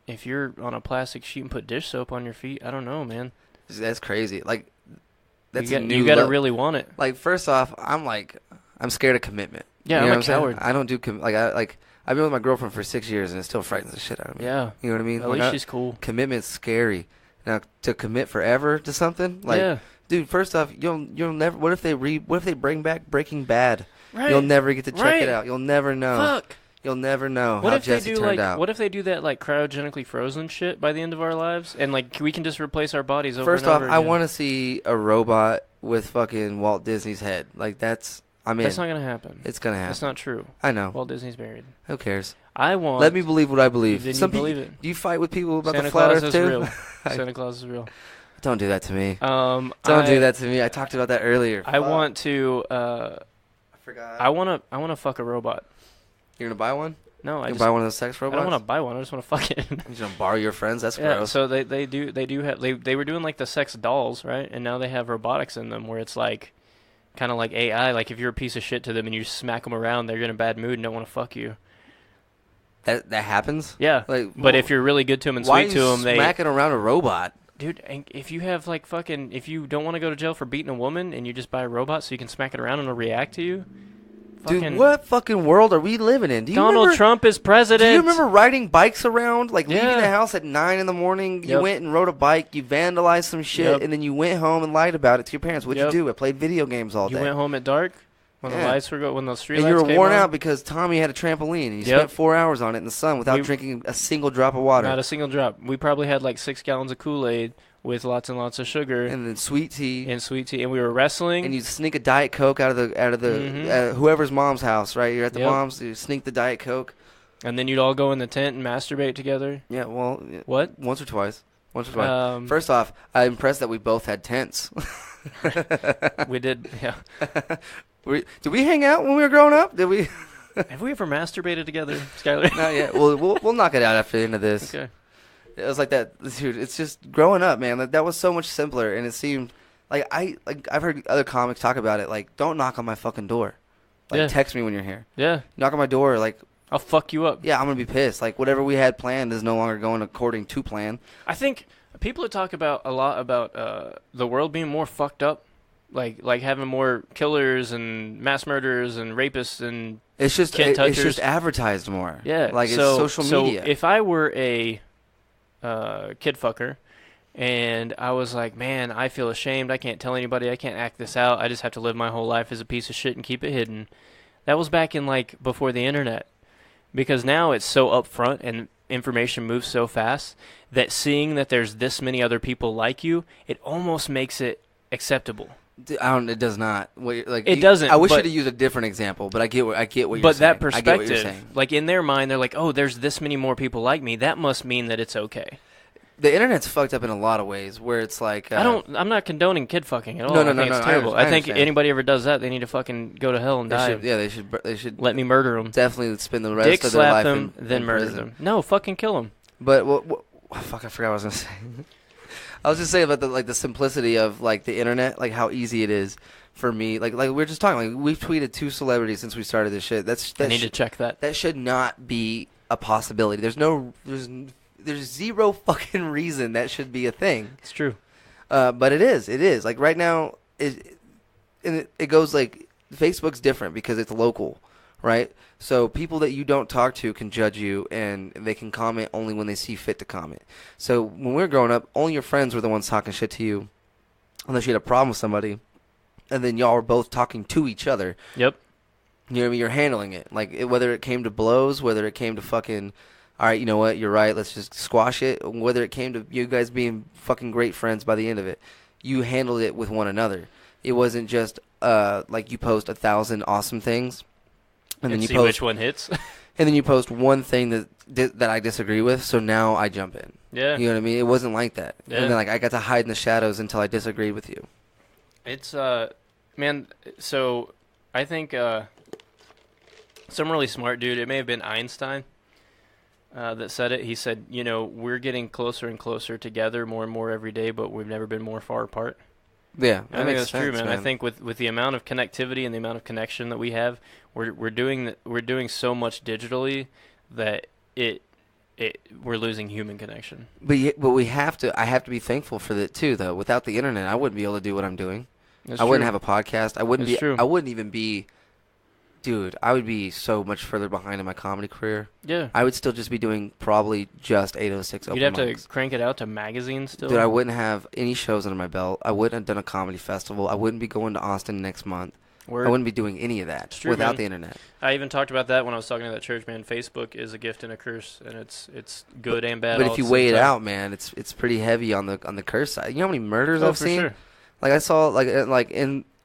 [SPEAKER 3] if you're on a plastic sheet and put dish soap on your feet, I don't know, man.
[SPEAKER 1] That's crazy. That's
[SPEAKER 3] you gotta really want it.
[SPEAKER 1] First off, I'm scared of commitment.
[SPEAKER 3] Yeah,
[SPEAKER 1] you know
[SPEAKER 3] I'm a coward.
[SPEAKER 1] I don't do I've been with my girlfriend for 6 years, and it still frightens the shit out of me.
[SPEAKER 3] Yeah.
[SPEAKER 1] You know what I mean?
[SPEAKER 3] At least she's cool.
[SPEAKER 1] Commitment's scary. Now, to commit forever to something, dude. First off, you'll never. What if they bring back Breaking Bad?
[SPEAKER 3] Right.
[SPEAKER 1] You'll never get to check it out. You'll never know.
[SPEAKER 3] Fuck.
[SPEAKER 1] You'll never know how Jesse turned out.
[SPEAKER 3] What if they do that cryogenically frozen shit by the end of our lives, and we can just replace our bodies over
[SPEAKER 1] First
[SPEAKER 3] and over
[SPEAKER 1] off,
[SPEAKER 3] again?
[SPEAKER 1] I want to see a robot with fucking Walt Disney's head. That's not
[SPEAKER 3] gonna happen.
[SPEAKER 1] It's gonna happen.
[SPEAKER 3] That's not true.
[SPEAKER 1] I know.
[SPEAKER 3] Walt Disney's buried.
[SPEAKER 1] Who cares?
[SPEAKER 3] Let
[SPEAKER 1] me believe what I believe.
[SPEAKER 3] Then you believe it.
[SPEAKER 1] Do you fight with people about
[SPEAKER 3] Santa
[SPEAKER 1] the flat
[SPEAKER 3] Claus
[SPEAKER 1] Earth
[SPEAKER 3] is
[SPEAKER 1] too?
[SPEAKER 3] real. Santa Claus is real.
[SPEAKER 1] Don't do that to me.
[SPEAKER 3] Don't
[SPEAKER 1] do that to me. I talked about that earlier.
[SPEAKER 3] I want to.
[SPEAKER 1] I forgot.
[SPEAKER 3] I want to fuck a robot.
[SPEAKER 1] You're gonna buy one?
[SPEAKER 3] No, I
[SPEAKER 1] just buy one of those sex robots.
[SPEAKER 3] I don't want to buy one. I just want to fuck it.
[SPEAKER 1] You're gonna borrow your friends? That's gross.
[SPEAKER 3] So they were doing the sex dolls, right? And now they have robotics in them where it's kind of like AI. If you're a piece of shit to them and you smack them around, they're in a bad mood and don't want to fuck you.
[SPEAKER 1] That happens?
[SPEAKER 3] Yeah. But if you're really good to them and sweet to them,
[SPEAKER 1] why are you smacking around a robot?
[SPEAKER 3] Dude, if you have if you don't want to go to jail for beating a woman and you just buy a robot so you can smack it around and it'll react to you.
[SPEAKER 1] Dude, what fucking world are we living in?
[SPEAKER 3] Donald Trump is president.
[SPEAKER 1] Do you remember riding bikes around? Leaving the house at 9 in the morning, you went and rode a bike, you vandalized some shit, and then you went home and lied about it to your parents. What'd you do? I played video games all day.
[SPEAKER 3] You went home at dark? When the lights were when the street lights
[SPEAKER 1] came on? And you were worn
[SPEAKER 3] out
[SPEAKER 1] because Tommy had a trampoline, and you spent 4 hours on it in the sun without drinking a single drop of water.
[SPEAKER 3] Not a single drop. We probably had 6 gallons of Kool-Aid with lots and lots of sugar,
[SPEAKER 1] and then sweet tea,
[SPEAKER 3] and we were wrestling.
[SPEAKER 1] And you sneak a Diet Coke out of the whoever's mom's house, right? You're at the mom's, you sneak the Diet Coke,
[SPEAKER 3] and then you'd all go in the tent and masturbate together.
[SPEAKER 1] Yeah, well,
[SPEAKER 3] what?
[SPEAKER 1] Once or twice. First off, I'm impressed that we both had tents.
[SPEAKER 3] We did, yeah.
[SPEAKER 1] Did we hang out when we were growing up? Did we?
[SPEAKER 3] Have we ever masturbated together, Skylar?
[SPEAKER 1] Not yet. We'll knock it out after the end of this.
[SPEAKER 3] Okay.
[SPEAKER 1] It was like that, dude. It's just growing up, man. That was so much simpler, and it seemed I've heard other comics talk about it. Like, don't knock on my fucking door. Like,
[SPEAKER 3] Yeah.
[SPEAKER 1] text me when you're here.
[SPEAKER 3] Yeah.
[SPEAKER 1] Knock on my door. Like,
[SPEAKER 3] I'll fuck you up.
[SPEAKER 1] yeah, I'm gonna be pissed. Like, whatever we had planned is no longer going according to plan.
[SPEAKER 3] I think people talk about a lot about the world being more fucked up, like having more killers and mass murderers and rapists and
[SPEAKER 1] It's just
[SPEAKER 3] kid
[SPEAKER 1] it's
[SPEAKER 3] touchers.
[SPEAKER 1] just advertised more.
[SPEAKER 3] Yeah,
[SPEAKER 1] like
[SPEAKER 3] so,
[SPEAKER 1] it's social media.
[SPEAKER 3] So if I were a kid fucker, and I was like, man, I feel ashamed. I can't tell anybody. I can't act this out. I just have to live my whole life as a piece of shit and keep it hidden. That was back in like before the internet, because now it's so upfront and information moves so fast that seeing that there's this many other people like you, it almost makes it acceptable.
[SPEAKER 1] It does not.
[SPEAKER 3] It doesn't,
[SPEAKER 1] I wish
[SPEAKER 3] but-
[SPEAKER 1] you'd used a different example, but I get what you're saying.
[SPEAKER 3] But that
[SPEAKER 1] I get what you're
[SPEAKER 3] perspective,
[SPEAKER 1] saying.
[SPEAKER 3] like in their mind, they're like, oh, there's this many more people like me. That must mean that it's okay.
[SPEAKER 1] The internet's fucked up in a lot of ways, where it's like
[SPEAKER 3] I'm not condoning kid fucking at all.
[SPEAKER 1] No,
[SPEAKER 3] I think
[SPEAKER 1] no,
[SPEAKER 3] it's
[SPEAKER 1] I
[SPEAKER 3] terrible.
[SPEAKER 1] understand.
[SPEAKER 3] I think anybody ever does that, they need to fucking go to hell and die.
[SPEAKER 1] they should
[SPEAKER 3] Let me murder them.
[SPEAKER 1] definitely spend the rest
[SPEAKER 3] Dick
[SPEAKER 1] of their
[SPEAKER 3] slap
[SPEAKER 1] life
[SPEAKER 3] them,
[SPEAKER 1] in
[SPEAKER 3] then murder
[SPEAKER 1] prison.
[SPEAKER 3] them. No, fucking kill them.
[SPEAKER 1] But fuck, I forgot what I was gonna say. I was just saying about the simplicity of like the internet, like how easy it is for me. Like we were just talking, like we've tweeted 2 celebrities since we started this shit.
[SPEAKER 3] I need to check that.
[SPEAKER 1] That should not be a possibility. There's zero fucking reason that should be a thing.
[SPEAKER 3] It's true.
[SPEAKER 1] But it is. It is. Like right now, it goes like Facebook's different because it's local, right? So people that you don't talk to can judge you, and they can comment only when they see fit to comment. So when we were growing up, only your friends were the ones talking shit to you, unless you had a problem with somebody, and then y'all were both talking to each other.
[SPEAKER 3] Yep.
[SPEAKER 1] You know what I mean? You're handling it. Like, whether it came to blows, whether it came to fucking, all right, you know what, you're right, let's just squash it, whether it came to you guys being fucking great friends by the end of it, you handled it with one another. It wasn't just, like, you post 1,000 awesome things, and then you
[SPEAKER 3] see
[SPEAKER 1] post,
[SPEAKER 3] which one hits.
[SPEAKER 1] and then you post one thing that I disagree with, so now I jump in.
[SPEAKER 3] Yeah.
[SPEAKER 1] You know what I mean? It wasn't like that.
[SPEAKER 3] Yeah.
[SPEAKER 1] And then, like, I got to hide in the shadows until I disagreed with you.
[SPEAKER 3] It's, man, so I think some really smart dude, it may have been Einstein, that said it. He said, you know, we're getting closer and closer together more and more every day, but we've never been more far apart.
[SPEAKER 1] Yeah,
[SPEAKER 3] I think that's true, man. I think with the amount of connectivity and the amount of connection that we have, we're doing so much digitally that we're losing human connection.
[SPEAKER 1] But we have to. I have to be thankful for that too, though. Without the internet, I wouldn't be able to do what I'm doing.
[SPEAKER 3] That's
[SPEAKER 1] I wouldn't
[SPEAKER 3] true.
[SPEAKER 1] have a podcast. I wouldn't
[SPEAKER 3] That's
[SPEAKER 1] be.
[SPEAKER 3] true.
[SPEAKER 1] I wouldn't even be. Dude, I would be so much further behind in my comedy career.
[SPEAKER 3] Yeah.
[SPEAKER 1] I would still just be doing probably just 806 open
[SPEAKER 3] You'd have
[SPEAKER 1] mics.
[SPEAKER 3] to crank it out to magazines still.
[SPEAKER 1] Dude, I wouldn't have any shows under my belt. I wouldn't have done a comedy festival. I wouldn't be going to Austin next month.
[SPEAKER 3] Word.
[SPEAKER 1] I wouldn't be doing any of that
[SPEAKER 3] It's true,
[SPEAKER 1] without
[SPEAKER 3] man.
[SPEAKER 1] the internet.
[SPEAKER 3] I even talked about that when I was talking to that church, man. Facebook is a gift and a curse, and it's good and bad.
[SPEAKER 1] But
[SPEAKER 3] all
[SPEAKER 1] if
[SPEAKER 3] at
[SPEAKER 1] you
[SPEAKER 3] the
[SPEAKER 1] weigh
[SPEAKER 3] same
[SPEAKER 1] it
[SPEAKER 3] time.
[SPEAKER 1] out, man, it's pretty heavy on the curse side. You know how many murders
[SPEAKER 3] Oh,
[SPEAKER 1] I've
[SPEAKER 3] for
[SPEAKER 1] seen?
[SPEAKER 3] sure.
[SPEAKER 1] Like I saw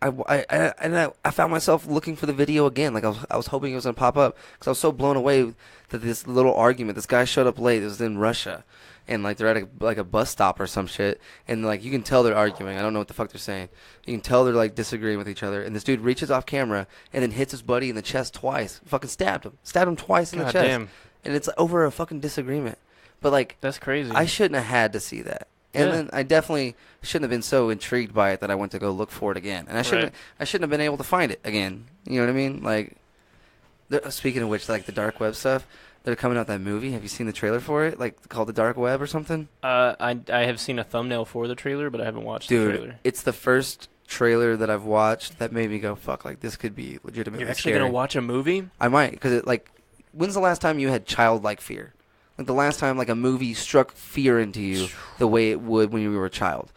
[SPEAKER 1] I found myself looking for the video again. Like I was hoping it was gonna pop up because I was so blown away that this little argument. This guy showed up late. It was in Russia, and like they're at a bus stop or some shit, and like you can tell they're arguing. I don't know what the fuck they're saying. You can tell they're like disagreeing with each other. And this dude reaches off camera and then hits his buddy in the chest twice. Fucking stabbed him twice in the
[SPEAKER 3] God
[SPEAKER 1] chest.
[SPEAKER 3] damn.
[SPEAKER 1] And it's over a fucking disagreement. But like
[SPEAKER 3] That's crazy.
[SPEAKER 1] I shouldn't have had to see that. And
[SPEAKER 3] Yeah.
[SPEAKER 1] then I definitely shouldn't have been so intrigued by it that I went to go look for it again. And I shouldn't have been able to find it again. You know what I mean? Like, speaking of which, like the dark web stuff, they're coming out with that movie. Have you seen the trailer for it? Like called The Dark Web or something?
[SPEAKER 3] I have seen a thumbnail for the trailer, but I haven't watched the
[SPEAKER 1] Dude,
[SPEAKER 3] trailer.
[SPEAKER 1] it's the first trailer that I've watched that made me go, fuck, like this could be legitimately
[SPEAKER 3] You're actually
[SPEAKER 1] scary.
[SPEAKER 3] gonna watch a movie?
[SPEAKER 1] I might, because when's the last time you had childlike fear? Like the last time like a movie struck fear into you the way it would when you were a child.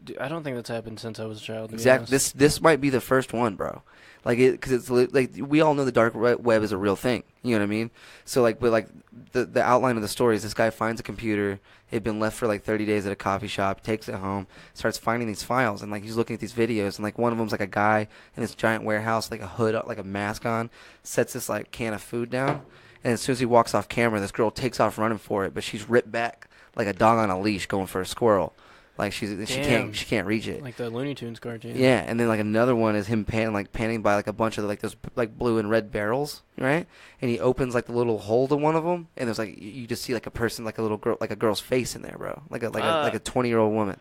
[SPEAKER 3] Dude, I don't think that's happened since I was a child. to be
[SPEAKER 1] Exactly.
[SPEAKER 3] honest.
[SPEAKER 1] This might be the first one, bro. Like because it's like we all know the dark web is a real thing. You know what I mean? So like, but like the outline of the story is this guy finds a computer. It had been left for like 30 days at a coffee shop. Takes it home. Starts finding these files, and like he's looking at these videos, and like one of them's like a guy in this giant warehouse, like a hood, like a mask on, sets this like can of food down, and as soon as he walks off camera, this girl takes off running for it, but she's ripped back like a dog on a leash going for a squirrel. Like she
[SPEAKER 3] Damn.
[SPEAKER 1] can't reach it.
[SPEAKER 3] Like the Looney Tunes cartoon.
[SPEAKER 1] Yeah, and then like another one is him panning by like a bunch of like those like blue and red barrels, right? And he opens like the little hole to one of them, and there's like you just see like a person, like a little girl, like a girl's face in there, bro, like a 20-year-old woman.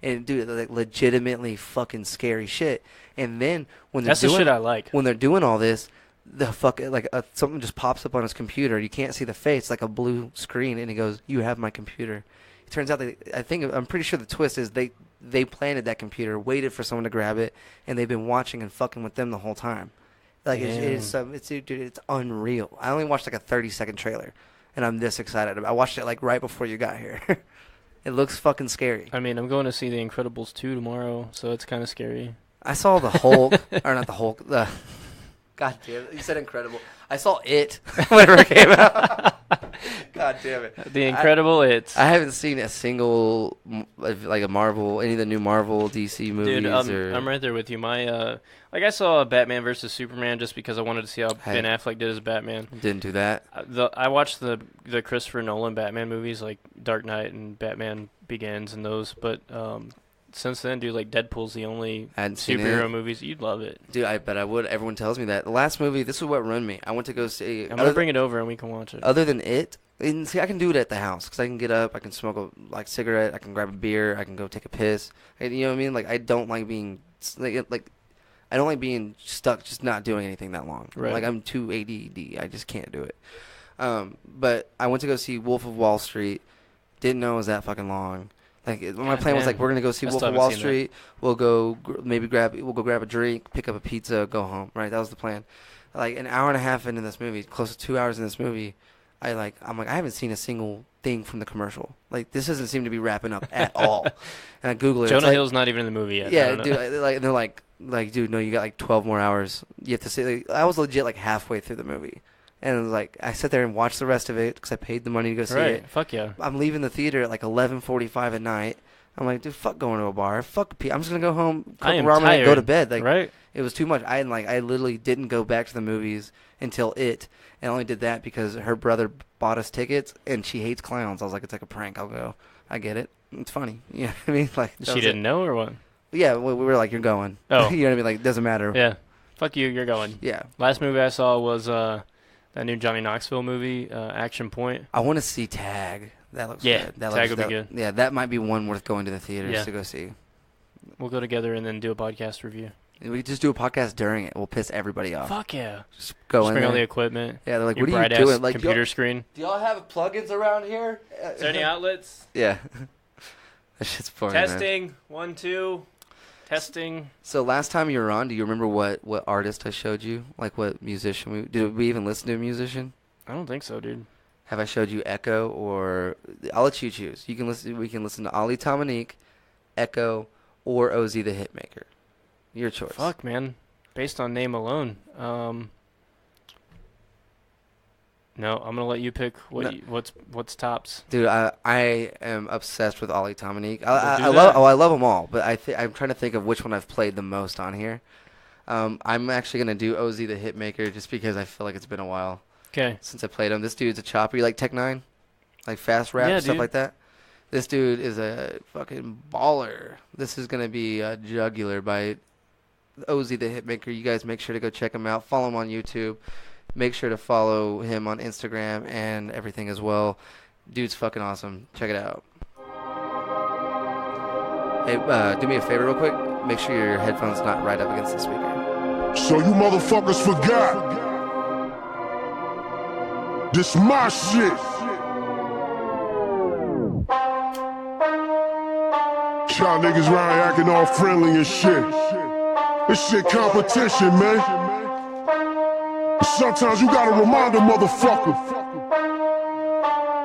[SPEAKER 1] And dude, like legitimately fucking scary shit. And then when they're
[SPEAKER 3] That's the shit I like.
[SPEAKER 1] When they're doing all this, the fuck something just pops up on his computer. You can't see the face, like a blue screen, and he goes, "You have my computer." It turns out I'm pretty sure the twist is they planted that computer, waited for someone to grab it, and they've been watching and fucking with them the whole time. Like it's unreal. I only watched like a 30-second trailer, and I'm this excited. I watched it like right before you got here. It looks fucking scary.
[SPEAKER 3] I mean, I'm going to see The Incredibles 2 tomorrow, so it's kind of scary.
[SPEAKER 1] I saw the Hulk, or not the Hulk. God damn it! You said Incredible. I saw it whenever it came out. God damn it!
[SPEAKER 3] The Incredible It's.
[SPEAKER 1] I haven't seen a single like a Marvel, any of the new Marvel DC movies.
[SPEAKER 3] Dude, I'm right there with you. My I saw Batman versus Superman just because I wanted to see how Ben Affleck did as Batman.
[SPEAKER 1] Didn't do that.
[SPEAKER 3] I watched the Christopher Nolan Batman movies like Dark Knight and Batman Begins and those, but since then, dude, like Deadpool's the only superhero movies. You'd love it,
[SPEAKER 1] dude. I bet I would. Everyone tells me that. The last movie, this is what ruined me. I went to go see.
[SPEAKER 3] I'm gonna bring it over and we can watch it.
[SPEAKER 1] Other than it, and see, I can do it at the house because I can get up, I can smoke a cigarette, I can grab a beer, I can go take a piss. You know what I mean? Like I don't like being I don't like being stuck, just not doing anything that long.
[SPEAKER 3] Right.
[SPEAKER 1] Like I'm too ADD. I just can't do it. But I went to go see Wolf of Wall Street. Didn't know it was that fucking long. Like my plan was like we're gonna go see Wolf of Wall Street. We'll go grab a drink, pick up a pizza, go home. Right, that was the plan. Like an hour and a half into this movie, close to 2 hours in this movie, I'm like I haven't seen a single thing from the commercial. Like this doesn't seem to be wrapping up at all. And I Google it.
[SPEAKER 3] Jonah Hill's not even in the movie yet.
[SPEAKER 1] Yeah, dude. They're like, dude, no, you got like 12 more hours. You have to see. Like, I was legit like halfway through the movie. And it was like I sat there and watched the rest of it because I paid the money to go see it.
[SPEAKER 3] Fuck yeah.
[SPEAKER 1] I'm leaving the theater at like 11:45 at night. I'm like, dude, fuck going to a bar. Fuck. I'm just gonna go home, cook ramen, and go to bed. Like,
[SPEAKER 3] right?
[SPEAKER 1] It was too much. I literally didn't go back to the movies until it, and I only did that because her brother bought us tickets, and she hates clowns. I was like, it's like a prank. I'll go. I get it. It's funny. You know what I mean? Like
[SPEAKER 3] she didn't know or what?
[SPEAKER 1] Yeah, we were like, you're going.
[SPEAKER 3] Oh,
[SPEAKER 1] you know what I mean? Like, it doesn't matter.
[SPEAKER 3] Yeah. Fuck you. You're going.
[SPEAKER 1] Yeah.
[SPEAKER 3] Last movie I saw was that new Johnny Knoxville movie, Action Point.
[SPEAKER 1] I want to see Tag. That looks good.
[SPEAKER 3] Tag would be good.
[SPEAKER 1] Yeah, that might be one worth going to the theaters to go see.
[SPEAKER 3] We'll go together and then do a podcast review.
[SPEAKER 1] We could just do a podcast during it. We'll piss everybody off.
[SPEAKER 3] Fuck yeah.
[SPEAKER 1] Just go in
[SPEAKER 3] bring
[SPEAKER 1] there.
[SPEAKER 3] all the equipment.
[SPEAKER 1] Yeah, they're like,
[SPEAKER 3] your
[SPEAKER 1] what are you doing? Like
[SPEAKER 3] computer screen.
[SPEAKER 1] Do y'all have plugins around here?
[SPEAKER 3] Is there any outlets?
[SPEAKER 1] Yeah. That shit's funny,
[SPEAKER 3] Testing.
[SPEAKER 1] man.
[SPEAKER 3] 1, 2. Testing.
[SPEAKER 1] So last time you were on, do you remember what artist I showed you? Like what musician? Did we even listen to a musician?
[SPEAKER 3] I don't think so, dude.
[SPEAKER 1] Have I showed you Echo or I'll let you choose. We can listen to Ali Dominique, Echo, or OZ The Hitmaker. Your choice.
[SPEAKER 3] Fuck, man. Based on name alone. No, I'm gonna let you pick what's tops.
[SPEAKER 1] Dude, I am obsessed with Ali Dominique. I love them all, but I'm trying to think of which one I've played the most on here. I'm actually gonna do OZ The Hitmaker just because I feel like it's been a while.
[SPEAKER 3] Okay.
[SPEAKER 1] Since I played him. This dude's a chopper. You like Tech 9? Like fast rap, stuff like that? This dude is a fucking baller. This is going to be a Jugular by OZ The Hitmaker. You guys make sure to go check him out. Follow him on YouTube. Make sure to follow him on Instagram and everything as well. Dude's fucking awesome. Check it out. Hey, do me a favor real quick. Make sure your headphone's not right up against the speaker.
[SPEAKER 7] So you motherfuckers forgot. This my shit. Y'all niggas around acting all friendly and shit. This shit competition, man. Sometimes you gotta remind a motherfucker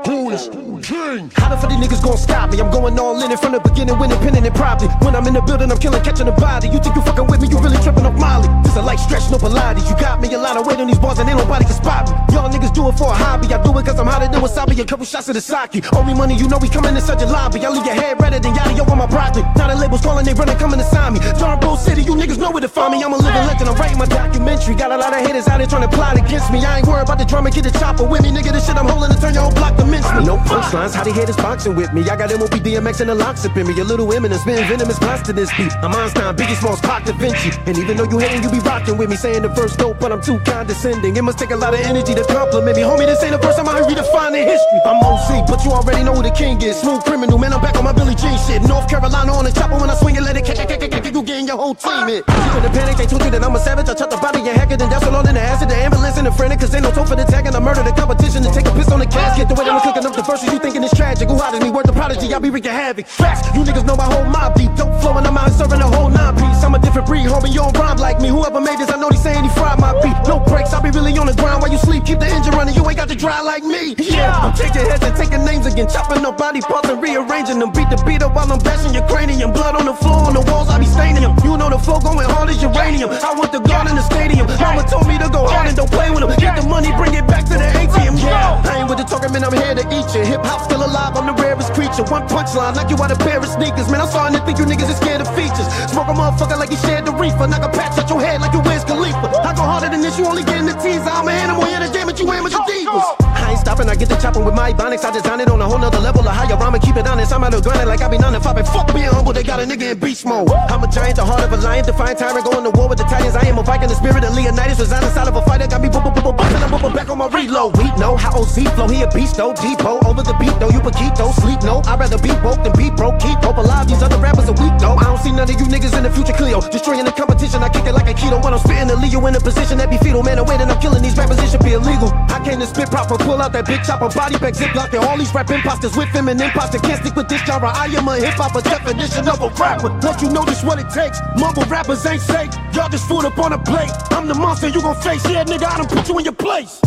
[SPEAKER 7] who is king.
[SPEAKER 8] How the fuck these niggas gon' stop me? I'm going all in from the beginning, winning, pinning it properly. When I'm in the building, I'm killing, catching a body. You think you fucking with me? You really tripping off my Molly. This a light stretch, no Pilates. You got me a lot of weight on these bars and ain't nobody can spot me. Y'all niggas do it for a hobby. I do it cause I'm hotter than wasabi. A couple shots of the sake. Owe me money, you know we coming in such a lobby. I leave your head redder than yada over my broccoli. Now the labels calling, they running, coming to sign me. Darn Bull City, you niggas know where to find me. I'm a living legend, I'm writing my documentary. Got a lot of haters out there trying to plot against me. I ain't worried about the drama, get the chopper with me. Nigga, the shit I'm holding to turn your whole block to mince me. No punchlines, how they haters boxing with me. I got MOB, DMX and the locks up in me. A little imminent, spitting venomous blast to this beat. I'm Einstein, Biggie Smalls, Pac Da Vinci. And even though you hating, you be rocking with me. Saying the verse dope, but I'm too condescending. It must take a lot of energy to compliment me. Homie, this ain't the first time I redefining history. I'm OC, but you already know who the king is. Smooth criminal, man, I'm back on my Billie Jean shit. North Carolina on the chopper when I swing it, let it kick, you getting your whole team in. You in the panic, they told you that I'm a savage. I chop the body and hack it, and that's all in the acid. The ambulance and the frantic, cause ain't no toe for the tag. And I murder the competition and take a piss on the casket. The way that I'm cooking up the verses, you thinking it's tragic. Who out is me, worth the prodigy, I be wreaking havoc. Facts, you niggas know my whole mob deep. Dope flow and I'm out serving a whole 9-piece. I'm a different breed, homie, you don't rhyme like me. Whoever made this, I know they saying he fried my beat. No breaks, I be really on the ground while you sleep. Keep the engine running, you ain't got to dry like me. Yeah, I'm taking heads and taking names again. Chopping up body parts and rearranging them. Beat the beat up while I'm bashing your cranium. Blood on the floor, on the walls, I be staining them. You know the flow going hard as uranium. I want the guard in the stadium. Mama told me to go hard and don't play with them. Get the money, bring it back to the ATM. Yeah, I ain't with the talking, man, I'm here to eat you. Hip hop still alive, I'm the rarest creature. One punchline, knock you out a pair of sneakers. Man, I'm starting to think you niggas is scared of features. Smoke a motherfucker like he shared the reefer. Knock a patch at your head like you Wiz Khalifa. I go harder than this, you only getting the teaser. I'm an animal, yeah, the damn it, you amateur divas. I ain't stopping, I get the chopping with my ebonics. I design it on a whole nother level of higher rhyme and keep it honest. I'm out of grinding like I be 9 and 5 and fuck being humble, they got a nigga in beast mode. I'm a giant, the heart of a lion, defiant tyrant, going to war with Italians. I am a Viking, the spirit of Leonidas, resigning inside of a fighter, got me busting, I'm back on my reload. We know how OZ flow, he a beast though, depot, over the beat though, you Paquito, sleep no, I'd rather be broke than be broke, keep hope alive, these other rappers are weak though. I don't see none of you niggas in the future Cleo, destroying the competition, I kick it like a keto, when I'm spitting the Leo in a position that be fetal, man, the way that I'm killing these rappers, it should be illegal. I came to spit proper, pull out that big chopper, body bag, ziplock, and all these rap imposters with him and imposter, can't stick with this genre, I am a hip-hop, a definition of a rapper, let you know this what it takes, mumble rappers ain't safe, y'all just food up on a plate, I'm the monster you gon' face, yeah nigga, I done put you in your place.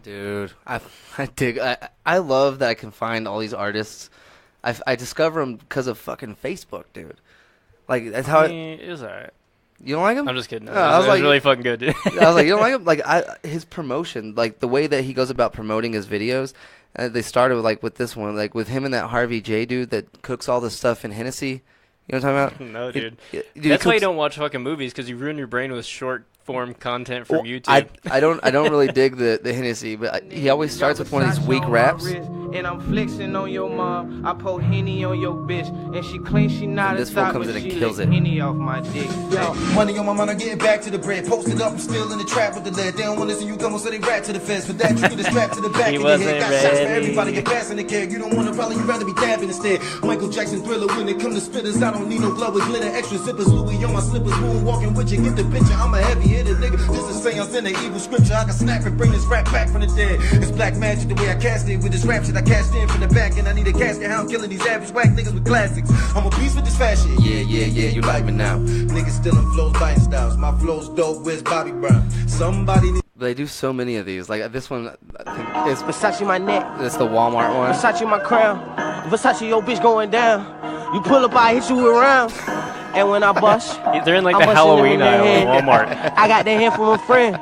[SPEAKER 1] Dude, I love that I can find all these artists. I discover them because of fucking Facebook, dude. Like that's how
[SPEAKER 3] it is alright.
[SPEAKER 1] You don't like him?
[SPEAKER 3] I'm just kidding.
[SPEAKER 1] I was like,
[SPEAKER 3] really fucking good, dude.
[SPEAKER 1] I was like, you don't like him? Like his promotion, like the way that he goes about promoting his videos. They started with this one, like with him and that Harvey J dude that cooks all this stuff in Hennessy. You know what I'm talking about?
[SPEAKER 3] No, dude. That's why you don't watch fucking movies, because you ruin your brain with short form content from YouTube.
[SPEAKER 1] I don't really dig the Hennessy, but he always starts with one of these weak raps.
[SPEAKER 9] And I'm flexing on your mom. I pour Henny on your bitch, and she claims she not
[SPEAKER 1] and
[SPEAKER 9] a
[SPEAKER 1] this fool comes in and kills it.
[SPEAKER 9] Henny off my dick.
[SPEAKER 8] Yo, money on my mind, I'm getting back to the bread. Posted up, I'm still in the trap with the lead. They don't want to see you come, so they rap to the fence. For that, you get a strap to the back of your head. Got shots for everybody, get passing the care. You don't want to probably, you'd rather be dabbing instead. Michael Jackson Thriller, when it comes to spitters, I don't need no blood with glitter. Extra zippers, Louis on my slippers, moonwalking with you. Get the picture, I'm a heavy hitter, nigga. This is seance in the evil scripture. I can snap and bring this rap back from the dead. It's black magic the way I cast it with this rap shit. I cashed in from the back, and I need a casket. How I'm killing these average whack niggas with classics. I'm a beast with this fashion. Yeah, you like me now. Niggas stealing flows, biting styles. My flow's dope, where's Bobby Brown? Somebody need.
[SPEAKER 1] They do so many of these. Like this one, I think it's
[SPEAKER 9] Versace my neck.
[SPEAKER 1] It's the Walmart one.
[SPEAKER 9] Versace my crown. Versace your bitch going down. You pull up, I hit you around. And when I bust,
[SPEAKER 3] they're in like the Halloween aisle in Walmart.
[SPEAKER 9] I got that hand from a friend.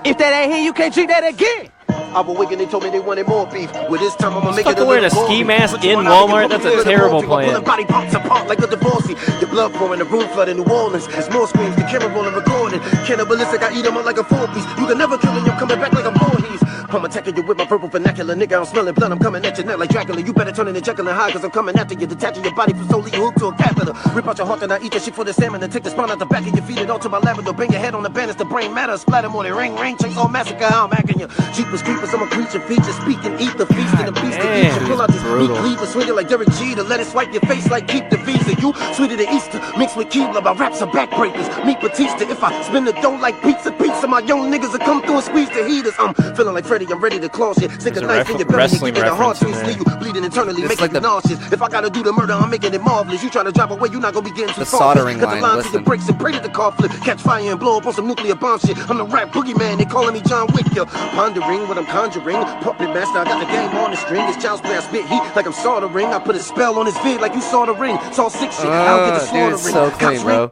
[SPEAKER 9] If that ain't here, you can't drink that again.
[SPEAKER 8] I was wicked, they told me they wanted more beef. With this time, I'ma make it a
[SPEAKER 3] wearing a ski mask in Walmart? That's a terrible plan.
[SPEAKER 8] Body pumps apart like a divorcee. The blood pouring, the room flood in New Orleans. There's more screams, the camera rolling, recording. Cannibalistic, I eat them up like a 4-piece. You can never kill them, you're coming back like a Voorhees. I'm attacking you with my purple vernacular. Nigga, I'm smelling blood, I'm coming at your neck like Dracula. You better turn into Jekyll and Hyde, cause I'm coming after you. Detaching your body from solely hooked to a catheter. Rip out your heart and I eat your shit for the salmon. And take the spawn out the back of your feet and all to my lavender. Bang your head on the banister, brain matter. Splatter more than ring, chase all massacre. How I'm hacking you. Jeepers, creepers, I'm a creature, feature, speaking, eat the feast and the beast to eat you. Pull out this meat cleaver, swinging like Derek Jeter. Let it swipe your face like keep the visa. You sweeter than Easter, mixed with Keebler. My raps are backbreakers. Meet Batista. If I spin the dough like pizza, my young niggas will come through and squeeze the heaters. I'm feeling like Freddy ready, I'm ready to close it. Stick a
[SPEAKER 3] There's a
[SPEAKER 8] knife in your belly and
[SPEAKER 3] wrestling
[SPEAKER 8] give it a heart
[SPEAKER 3] reference in
[SPEAKER 8] twist.
[SPEAKER 3] there.
[SPEAKER 8] Leave you bleeding internally,
[SPEAKER 1] It's
[SPEAKER 8] making
[SPEAKER 1] like
[SPEAKER 8] you
[SPEAKER 1] the-
[SPEAKER 8] nauseous. If I gotta do the murder, I'm making it marvelous. You trying to drive away, you not gonna be getting too
[SPEAKER 1] The
[SPEAKER 8] far.
[SPEAKER 1] soldering
[SPEAKER 8] Cut the
[SPEAKER 1] line,
[SPEAKER 8] line to
[SPEAKER 1] listen.
[SPEAKER 8] your brakes and pray that the car flip. Catch fire and blow up on some nuclear bomb shit. I'm the rap boogeyman, they calling me John Wick. Yo, pondering what I'm conjuring. Puppet master, I got the game on the string. It's child's play, I spit heat like I'm soldering. I put a spell on his vid like you saw the ring. Saw sick shit, I'll get the
[SPEAKER 1] Dude,
[SPEAKER 8] slaughtering.
[SPEAKER 1] it's so
[SPEAKER 8] Cops
[SPEAKER 1] clean,
[SPEAKER 8] ring-
[SPEAKER 1] bro.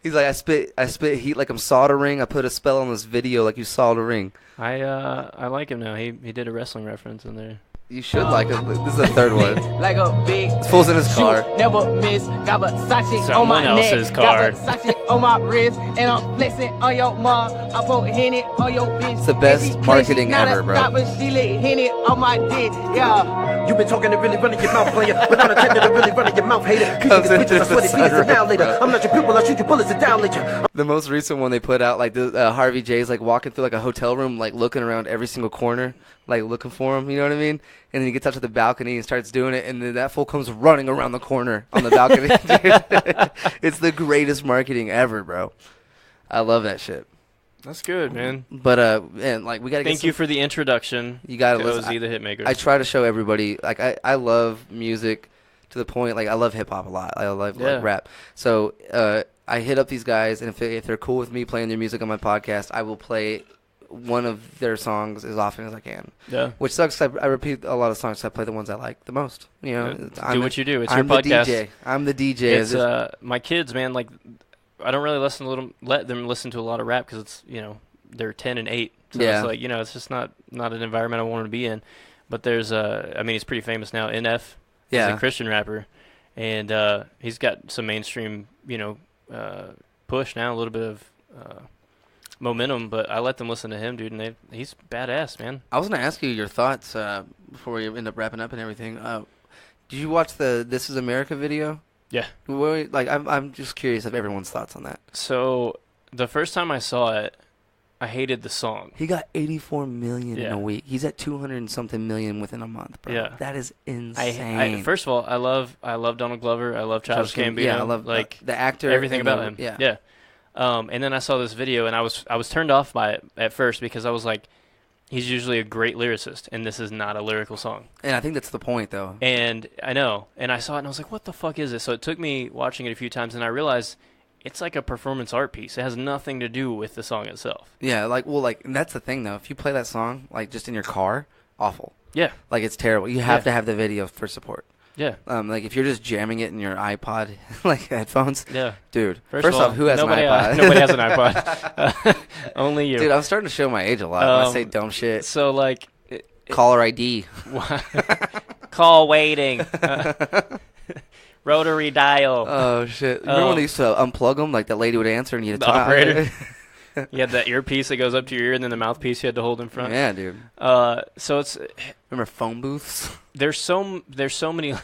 [SPEAKER 1] He's like, I spit heat like I'm soldering. I put a spell on this video like you soldering.
[SPEAKER 3] I like him now. He did a wrestling reference in there.
[SPEAKER 1] You should like it. This is the third one.
[SPEAKER 10] Like a big
[SPEAKER 1] This fool's in his car.
[SPEAKER 10] shoe, never miss. Got Versace on
[SPEAKER 3] Someone
[SPEAKER 10] my
[SPEAKER 3] else's
[SPEAKER 10] neck.
[SPEAKER 3] car.
[SPEAKER 10] Got Versace on my wrist. And I'm flexing on your mom. I put Henny on your bitch.
[SPEAKER 1] It's the best
[SPEAKER 10] Every
[SPEAKER 1] marketing
[SPEAKER 10] place she not
[SPEAKER 1] ever,
[SPEAKER 10] a
[SPEAKER 1] bro.
[SPEAKER 10] stop, but she lit Henny on my dick. Yeah.
[SPEAKER 8] You been talking and really running your mouth, player. Without a tender to really running your mouth, hater. You
[SPEAKER 1] Comes
[SPEAKER 8] niggas
[SPEAKER 1] into
[SPEAKER 8] bitches, I swear
[SPEAKER 1] the
[SPEAKER 8] they beat us
[SPEAKER 1] sunroof,
[SPEAKER 8] now later.
[SPEAKER 1] bro.
[SPEAKER 8] I'm not your pupil, I shoot your bullets and down later.
[SPEAKER 1] The most recent one they put out, like the Harvey J's like walking through like a hotel room, like looking around every single corner, like looking for him. You know what I mean? And then he gets up to the balcony and starts doing it, and then that fool comes running around the corner on the balcony. Dude. It's the greatest marketing ever, bro. I love that shit.
[SPEAKER 3] That's good, man.
[SPEAKER 1] But and like we gotta get
[SPEAKER 3] Thank you for the introduction.
[SPEAKER 1] You gotta
[SPEAKER 3] to
[SPEAKER 1] listen.
[SPEAKER 3] OZ the Hitmaker.
[SPEAKER 1] I try to show everybody, like, I love music to the point, like, I love hip-hop a lot. I love like, rap. So I hit up these guys, and if they're cool with me playing their music on my podcast, I will play one of their songs as often as I can.
[SPEAKER 3] Yeah.
[SPEAKER 1] Which sucks, 'cause I repeat a lot of songs, so I play the ones I like the most. You know,
[SPEAKER 3] Do what you do. It's
[SPEAKER 1] I'm
[SPEAKER 3] your podcast.
[SPEAKER 1] The DJ. I'm the DJ.
[SPEAKER 3] It's my kids, man. Like, I don't really let them listen to a lot of rap because it's, you know, they're 10 and 8. So
[SPEAKER 1] Yeah.
[SPEAKER 3] it's like, you know, it's just not an environment I want to be in. But there's I mean, he's pretty famous now. NF.
[SPEAKER 1] Yeah.
[SPEAKER 3] He's a Christian rapper, and he's got some mainstream, you know, push now, a little bit of momentum. But I let them listen to him, dude, and he's badass, man.
[SPEAKER 1] I was gonna ask you your thoughts before we end up wrapping up and everything. Did you watch the "This Is America" video?
[SPEAKER 3] Yeah.
[SPEAKER 1] Like, I'm just curious of everyone's thoughts on that.
[SPEAKER 3] So the first time I saw it, I hated the song.
[SPEAKER 1] He got 84 million in
[SPEAKER 3] Yeah.
[SPEAKER 1] a week. He's at 200 and something million within a month, bro.
[SPEAKER 3] Yeah.
[SPEAKER 1] That is insane.
[SPEAKER 3] First of all, I love Donald Glover. I love Childish Gambino.
[SPEAKER 1] Yeah, I love
[SPEAKER 3] like
[SPEAKER 1] the actor.
[SPEAKER 3] everything
[SPEAKER 1] and
[SPEAKER 3] about
[SPEAKER 1] the-
[SPEAKER 3] him.
[SPEAKER 1] Yeah.
[SPEAKER 3] And then I saw this video, and I was turned off by it at first because I was like, he's usually a great lyricist, and this is not a lyrical song.
[SPEAKER 1] And I think that's the point, though.
[SPEAKER 3] And I know. And I saw it, and I was like, what the fuck is this? So it took me watching it a few times, and I realized it's like a performance art piece. It has nothing to do with the song itself.
[SPEAKER 1] Yeah, and that's the thing, though. If you play that song, like, just in your car, awful.
[SPEAKER 3] Yeah.
[SPEAKER 1] Like, it's terrible. You have to have the video for support.
[SPEAKER 3] Yeah.
[SPEAKER 1] Like, if you're just jamming it in your iPod, like headphones.
[SPEAKER 3] Yeah.
[SPEAKER 1] Dude,
[SPEAKER 3] First of
[SPEAKER 1] off,
[SPEAKER 3] all,
[SPEAKER 1] who has
[SPEAKER 3] nobody,
[SPEAKER 1] an iPod?
[SPEAKER 3] nobody has an iPod. Only you.
[SPEAKER 1] Dude, I'm starting to show my age a lot when I say dumb shit.
[SPEAKER 3] So, like...
[SPEAKER 1] Caller ID.
[SPEAKER 3] Call waiting. Rotary dial.
[SPEAKER 1] Oh, shit. Remember when they used to unplug them? Like, that lady would answer and you'd
[SPEAKER 3] The
[SPEAKER 1] talk.
[SPEAKER 3] operator. You had that earpiece that goes up to your ear, and then the mouthpiece you had to hold in front.
[SPEAKER 1] Yeah, dude.
[SPEAKER 3] So it's...
[SPEAKER 1] Remember phone booths?
[SPEAKER 3] There's so many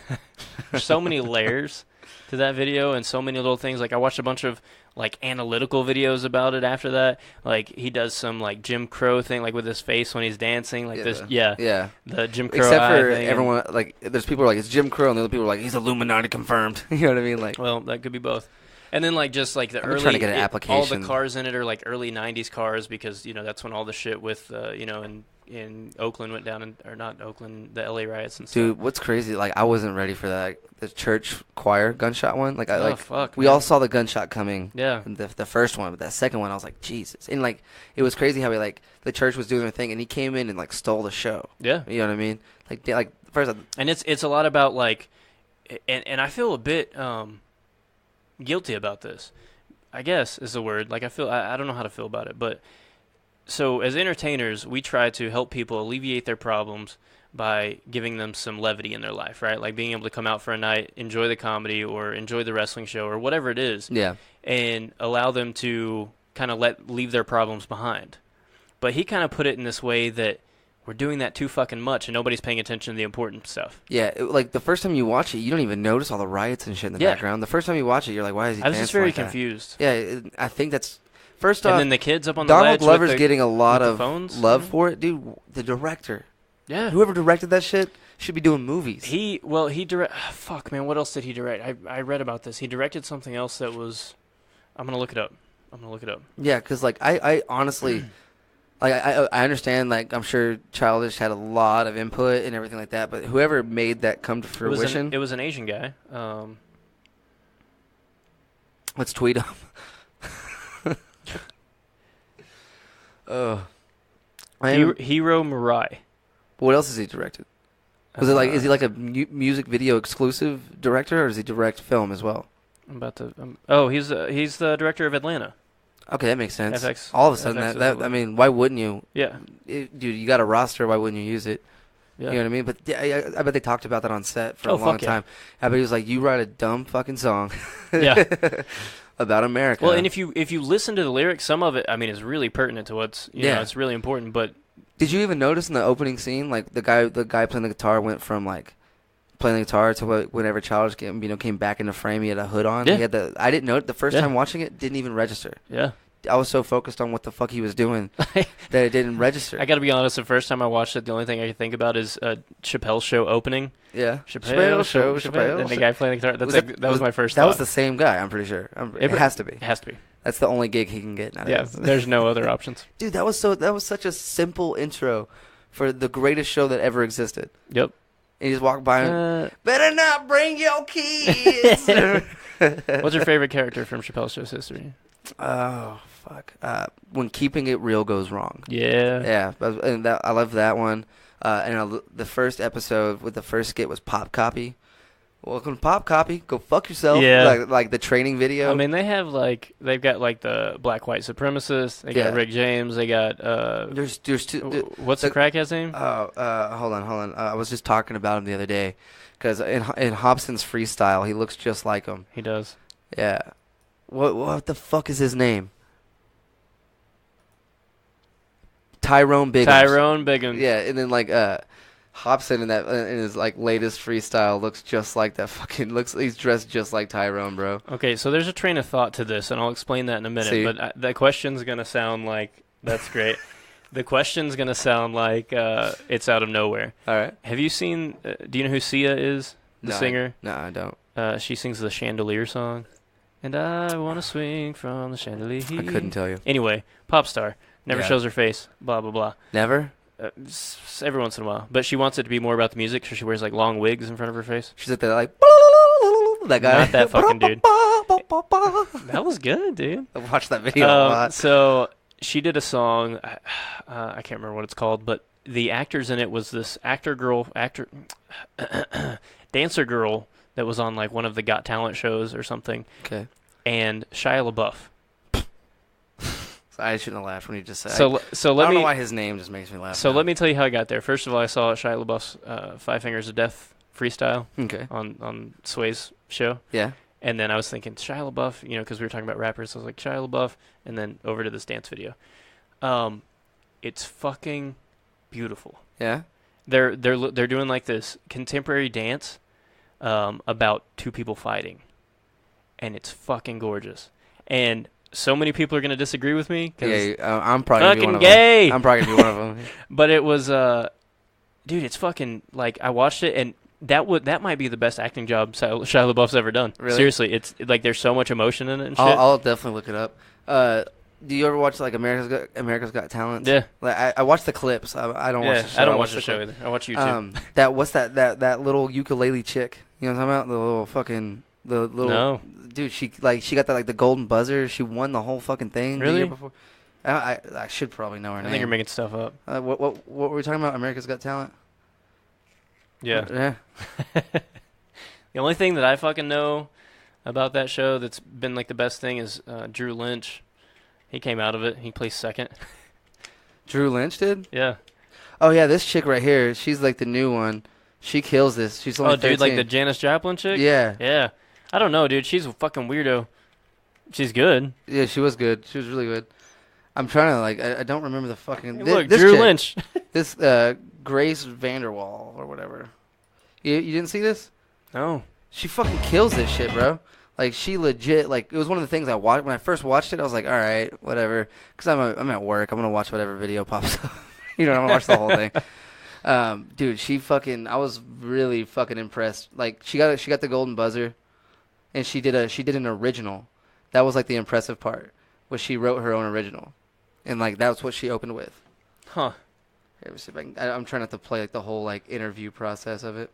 [SPEAKER 3] there's so many layers to that video, and so many little things. Like, I watched a bunch of like analytical videos about it after that. Like, he does some like Jim Crow thing, like with his face when he's dancing, like
[SPEAKER 1] yeah,
[SPEAKER 3] the Jim Crow
[SPEAKER 1] Except
[SPEAKER 3] eye
[SPEAKER 1] for
[SPEAKER 3] thing.
[SPEAKER 1] everyone, like, there's people who are like, it's Jim Crow, and the other people are like, he's Illuminati confirmed. You know what I mean? Like,
[SPEAKER 3] well, that could be both. And then, like, just like the
[SPEAKER 1] I'm
[SPEAKER 3] early,
[SPEAKER 1] trying to get an
[SPEAKER 3] all
[SPEAKER 1] application.
[SPEAKER 3] the cars in it are like early '90s cars because, you know, that's when all the shit with you know, in Oakland went down, or not Oakland, the LA riots and stuff.
[SPEAKER 1] dude, what's crazy? Like, I wasn't ready for that. The church choir gunshot one. Like,
[SPEAKER 3] Fuck,
[SPEAKER 1] we
[SPEAKER 3] man.
[SPEAKER 1] all saw the gunshot coming.
[SPEAKER 3] Yeah.
[SPEAKER 1] The first one, but that second one, I was like, Jesus. And like, it was crazy how the church was doing their thing, and he came in and like stole the show.
[SPEAKER 3] Yeah.
[SPEAKER 1] You know what I mean? Like first.
[SPEAKER 3] And it's a lot about like, and I feel a bit guilty about this, I guess is the word. Like, I don't know how to feel about it, but so as entertainers, we try to help people alleviate their problems by giving them some levity in their life, right? Like being able to come out for a night, enjoy the comedy or enjoy the wrestling show or whatever it is.
[SPEAKER 1] Yeah.
[SPEAKER 3] And allow them to kind of leave their problems behind. But he kind of put it in this way that we're doing that too fucking much and nobody's paying attention to the important stuff.
[SPEAKER 1] Yeah, like the first time you watch it, you don't even notice all the riots and shit in the background. The first time you watch it, you're like, why is he
[SPEAKER 3] I was
[SPEAKER 1] dancing
[SPEAKER 3] just very
[SPEAKER 1] like that?
[SPEAKER 3] confused.
[SPEAKER 1] Yeah, I think that's... First off,
[SPEAKER 3] and then the kids up on the
[SPEAKER 1] Donald
[SPEAKER 3] ledge
[SPEAKER 1] Glover's
[SPEAKER 3] with
[SPEAKER 1] getting a lot
[SPEAKER 3] with
[SPEAKER 1] of
[SPEAKER 3] the phones.
[SPEAKER 1] love for it. Dude, the director.
[SPEAKER 3] Yeah.
[SPEAKER 1] Whoever directed that shit should be doing movies.
[SPEAKER 3] Fuck, man, what else did he direct? I read about this. He directed something else that was... I'm going to look it up.
[SPEAKER 1] Yeah, because, like, I honestly... Like I understand, like I'm sure Childish had a lot of input and everything like that, but whoever made that come to fruition,
[SPEAKER 3] it was an Asian guy.
[SPEAKER 1] let's tweet him.
[SPEAKER 3] Hiro Murai.
[SPEAKER 1] What else has he directed? Was it like is he like a music video exclusive director, or does he direct film as well?
[SPEAKER 3] I'm about to. He's the director of Atlanta.
[SPEAKER 1] Okay, that makes sense.
[SPEAKER 3] FX,
[SPEAKER 1] All of a sudden,
[SPEAKER 3] FX
[SPEAKER 1] that I mean, why wouldn't you?
[SPEAKER 3] Yeah,
[SPEAKER 1] dude, you got a roster. Why wouldn't you use it?
[SPEAKER 3] yeah.
[SPEAKER 1] You know what I mean? But yeah, I bet they talked about that on set for a
[SPEAKER 3] Oh,
[SPEAKER 1] long
[SPEAKER 3] fuck yeah.
[SPEAKER 1] time. I bet he was like, "You write a dumb fucking song."
[SPEAKER 3] Yeah.
[SPEAKER 1] About America.
[SPEAKER 3] Well, and if you listen to the lyrics, some of it, I mean, is really pertinent to what's you know, it's really important. But
[SPEAKER 1] did you even notice in the opening scene, like the guy playing the guitar went from like playing the guitar to whenever Childish came back into frame, he had a hood on.
[SPEAKER 3] Yeah.
[SPEAKER 1] He had I didn't know it the first time watching it. Didn't even register.
[SPEAKER 3] Yeah.
[SPEAKER 1] I was so focused on what the fuck he was doing that it didn't register.
[SPEAKER 3] I got to be honest. The first time I watched it, the only thing I could think about is Chappelle's show opening.
[SPEAKER 1] Yeah.
[SPEAKER 3] Chappelle. And the guy playing the guitar. That was my first thought.
[SPEAKER 1] That was the same guy, I'm pretty sure. It has to be.
[SPEAKER 3] It has to be.
[SPEAKER 1] That's the only gig he can get nowadays.
[SPEAKER 3] Yeah, there's no other options.
[SPEAKER 1] Dude, that was such a simple intro for the greatest show that ever existed.
[SPEAKER 3] Yep.
[SPEAKER 1] And you just walk by and, better not bring your kids.
[SPEAKER 3] What's your favorite character from Chappelle's Show's history?
[SPEAKER 1] Oh, fuck. When keeping it real goes wrong.
[SPEAKER 3] Yeah.
[SPEAKER 1] Yeah, and I love that one. The first episode with the first skit was Pop Copy. Welcome to Pop Copy. Go fuck yourself.
[SPEAKER 3] Yeah.
[SPEAKER 1] Like the training video.
[SPEAKER 3] I mean, they've got like the black white supremacists. They got Rick James. They got
[SPEAKER 1] There's two.
[SPEAKER 3] What's the crackhead's name?
[SPEAKER 1] Hold on. I was just talking about him the other day, because in Hobson's freestyle, he looks just like him.
[SPEAKER 3] He does.
[SPEAKER 1] Yeah. What the fuck is his name? Tyrone Biggums. Yeah, and then like Hobson in his like latest freestyle looks just like that he's dressed just like Tyrone, bro.
[SPEAKER 3] Okay, so there's a train of thought to this, and I'll explain that in a minute.
[SPEAKER 1] See?
[SPEAKER 3] But the question's gonna sound like that's great. The question's gonna sound like it's out of nowhere.
[SPEAKER 1] All right.
[SPEAKER 3] Have you seen? Do you know who Sia is? The singer?
[SPEAKER 1] No, I don't.
[SPEAKER 3] She sings the Chandelier song. And I wanna swing from the chandelier.
[SPEAKER 1] I couldn't tell you.
[SPEAKER 3] Anyway, pop star. Never shows her face. Blah blah blah.
[SPEAKER 1] Never.
[SPEAKER 3] Every once in a while, but she wants it to be more about the music, so she wears like long wigs in front of her face.
[SPEAKER 1] She's at that like that guy.
[SPEAKER 3] Not that fucking dude. That was good, dude.
[SPEAKER 1] I watched that video a lot.
[SPEAKER 3] So she did a song. I can't remember what it's called, but the actors in it was this dancer girl that was on like one of the Got Talent shows or something.
[SPEAKER 1] Okay.
[SPEAKER 3] And Shia LaBeouf.
[SPEAKER 1] I shouldn't have laughed when you just said.
[SPEAKER 3] So
[SPEAKER 1] I don't know why his name just makes me laugh.
[SPEAKER 3] So let me tell you how I got there. First of all, I saw Shia LaBeouf's 5 Fingers of Death freestyle.
[SPEAKER 1] Okay.
[SPEAKER 3] On Sway's show.
[SPEAKER 1] Yeah.
[SPEAKER 3] And then I was thinking Shia LaBeouf, because we were talking about rappers. So I was like Shia LaBeouf, and then over to this dance video. It's fucking beautiful.
[SPEAKER 1] Yeah.
[SPEAKER 3] They're doing like this contemporary dance about two people fighting, and it's fucking gorgeous. And so many people are going to disagree with me.
[SPEAKER 1] I'm probably
[SPEAKER 3] fucking
[SPEAKER 1] be one of
[SPEAKER 3] gay.
[SPEAKER 1] Them. I'm probably going to be one of them.
[SPEAKER 3] But it was, dude, it's fucking, like, I watched it, and that might be the best acting job Shia LaBeouf's ever done.
[SPEAKER 1] Really?
[SPEAKER 3] Seriously, it's, like, there's so much emotion in it and shit.
[SPEAKER 1] I'll definitely look it up. Do you ever watch, like, America's Got Talent?
[SPEAKER 3] Yeah.
[SPEAKER 1] Like, I watch the clips. I don't watch the show.
[SPEAKER 3] I don't watch the show either. I watch YouTube.
[SPEAKER 1] What's that little ukulele chick? You know what I'm talking about? The little fucking...
[SPEAKER 3] No.
[SPEAKER 1] Dude, she got that like the golden buzzer. She won the whole fucking thing.
[SPEAKER 3] Really?
[SPEAKER 1] The year before. I should probably know her name.
[SPEAKER 3] I think you're making stuff up.
[SPEAKER 1] What were we talking about? America's Got Talent.
[SPEAKER 3] Yeah. The only thing that I fucking know about that show that's been like the best thing is Drew Lynch. He came out of it. He placed second.
[SPEAKER 1] Drew Lynch did?
[SPEAKER 3] Yeah.
[SPEAKER 1] Oh yeah, this chick right here. She's like the new one. She kills this. She's only 13.
[SPEAKER 3] Dude, like the Janis Joplin chick?
[SPEAKER 1] Yeah.
[SPEAKER 3] Yeah. I don't know, dude. She's a fucking weirdo. She's good.
[SPEAKER 1] Yeah, she was good. She was really good. I'm trying to, like, I don't remember the fucking...
[SPEAKER 3] Hey, look,
[SPEAKER 1] this
[SPEAKER 3] Drew
[SPEAKER 1] chick,
[SPEAKER 3] Lynch.
[SPEAKER 1] This Grace Vanderwall or whatever. You didn't see this?
[SPEAKER 3] No.
[SPEAKER 1] She fucking kills this shit, bro. Like, she legit, like, it was one of the things I watched. When I first watched it, I was like, all right, whatever. Because I'm at work. I'm going to watch whatever video pops up. I'm going to watch the whole thing. Dude, she fucking... I was really fucking impressed. Like, she got the golden buzzer. And she did an original. That was like the impressive part, was she wrote her own original, and like that's what she opened with.
[SPEAKER 3] Huh.
[SPEAKER 1] Let me see if I can, I'm trying not to play like the whole like interview process of it.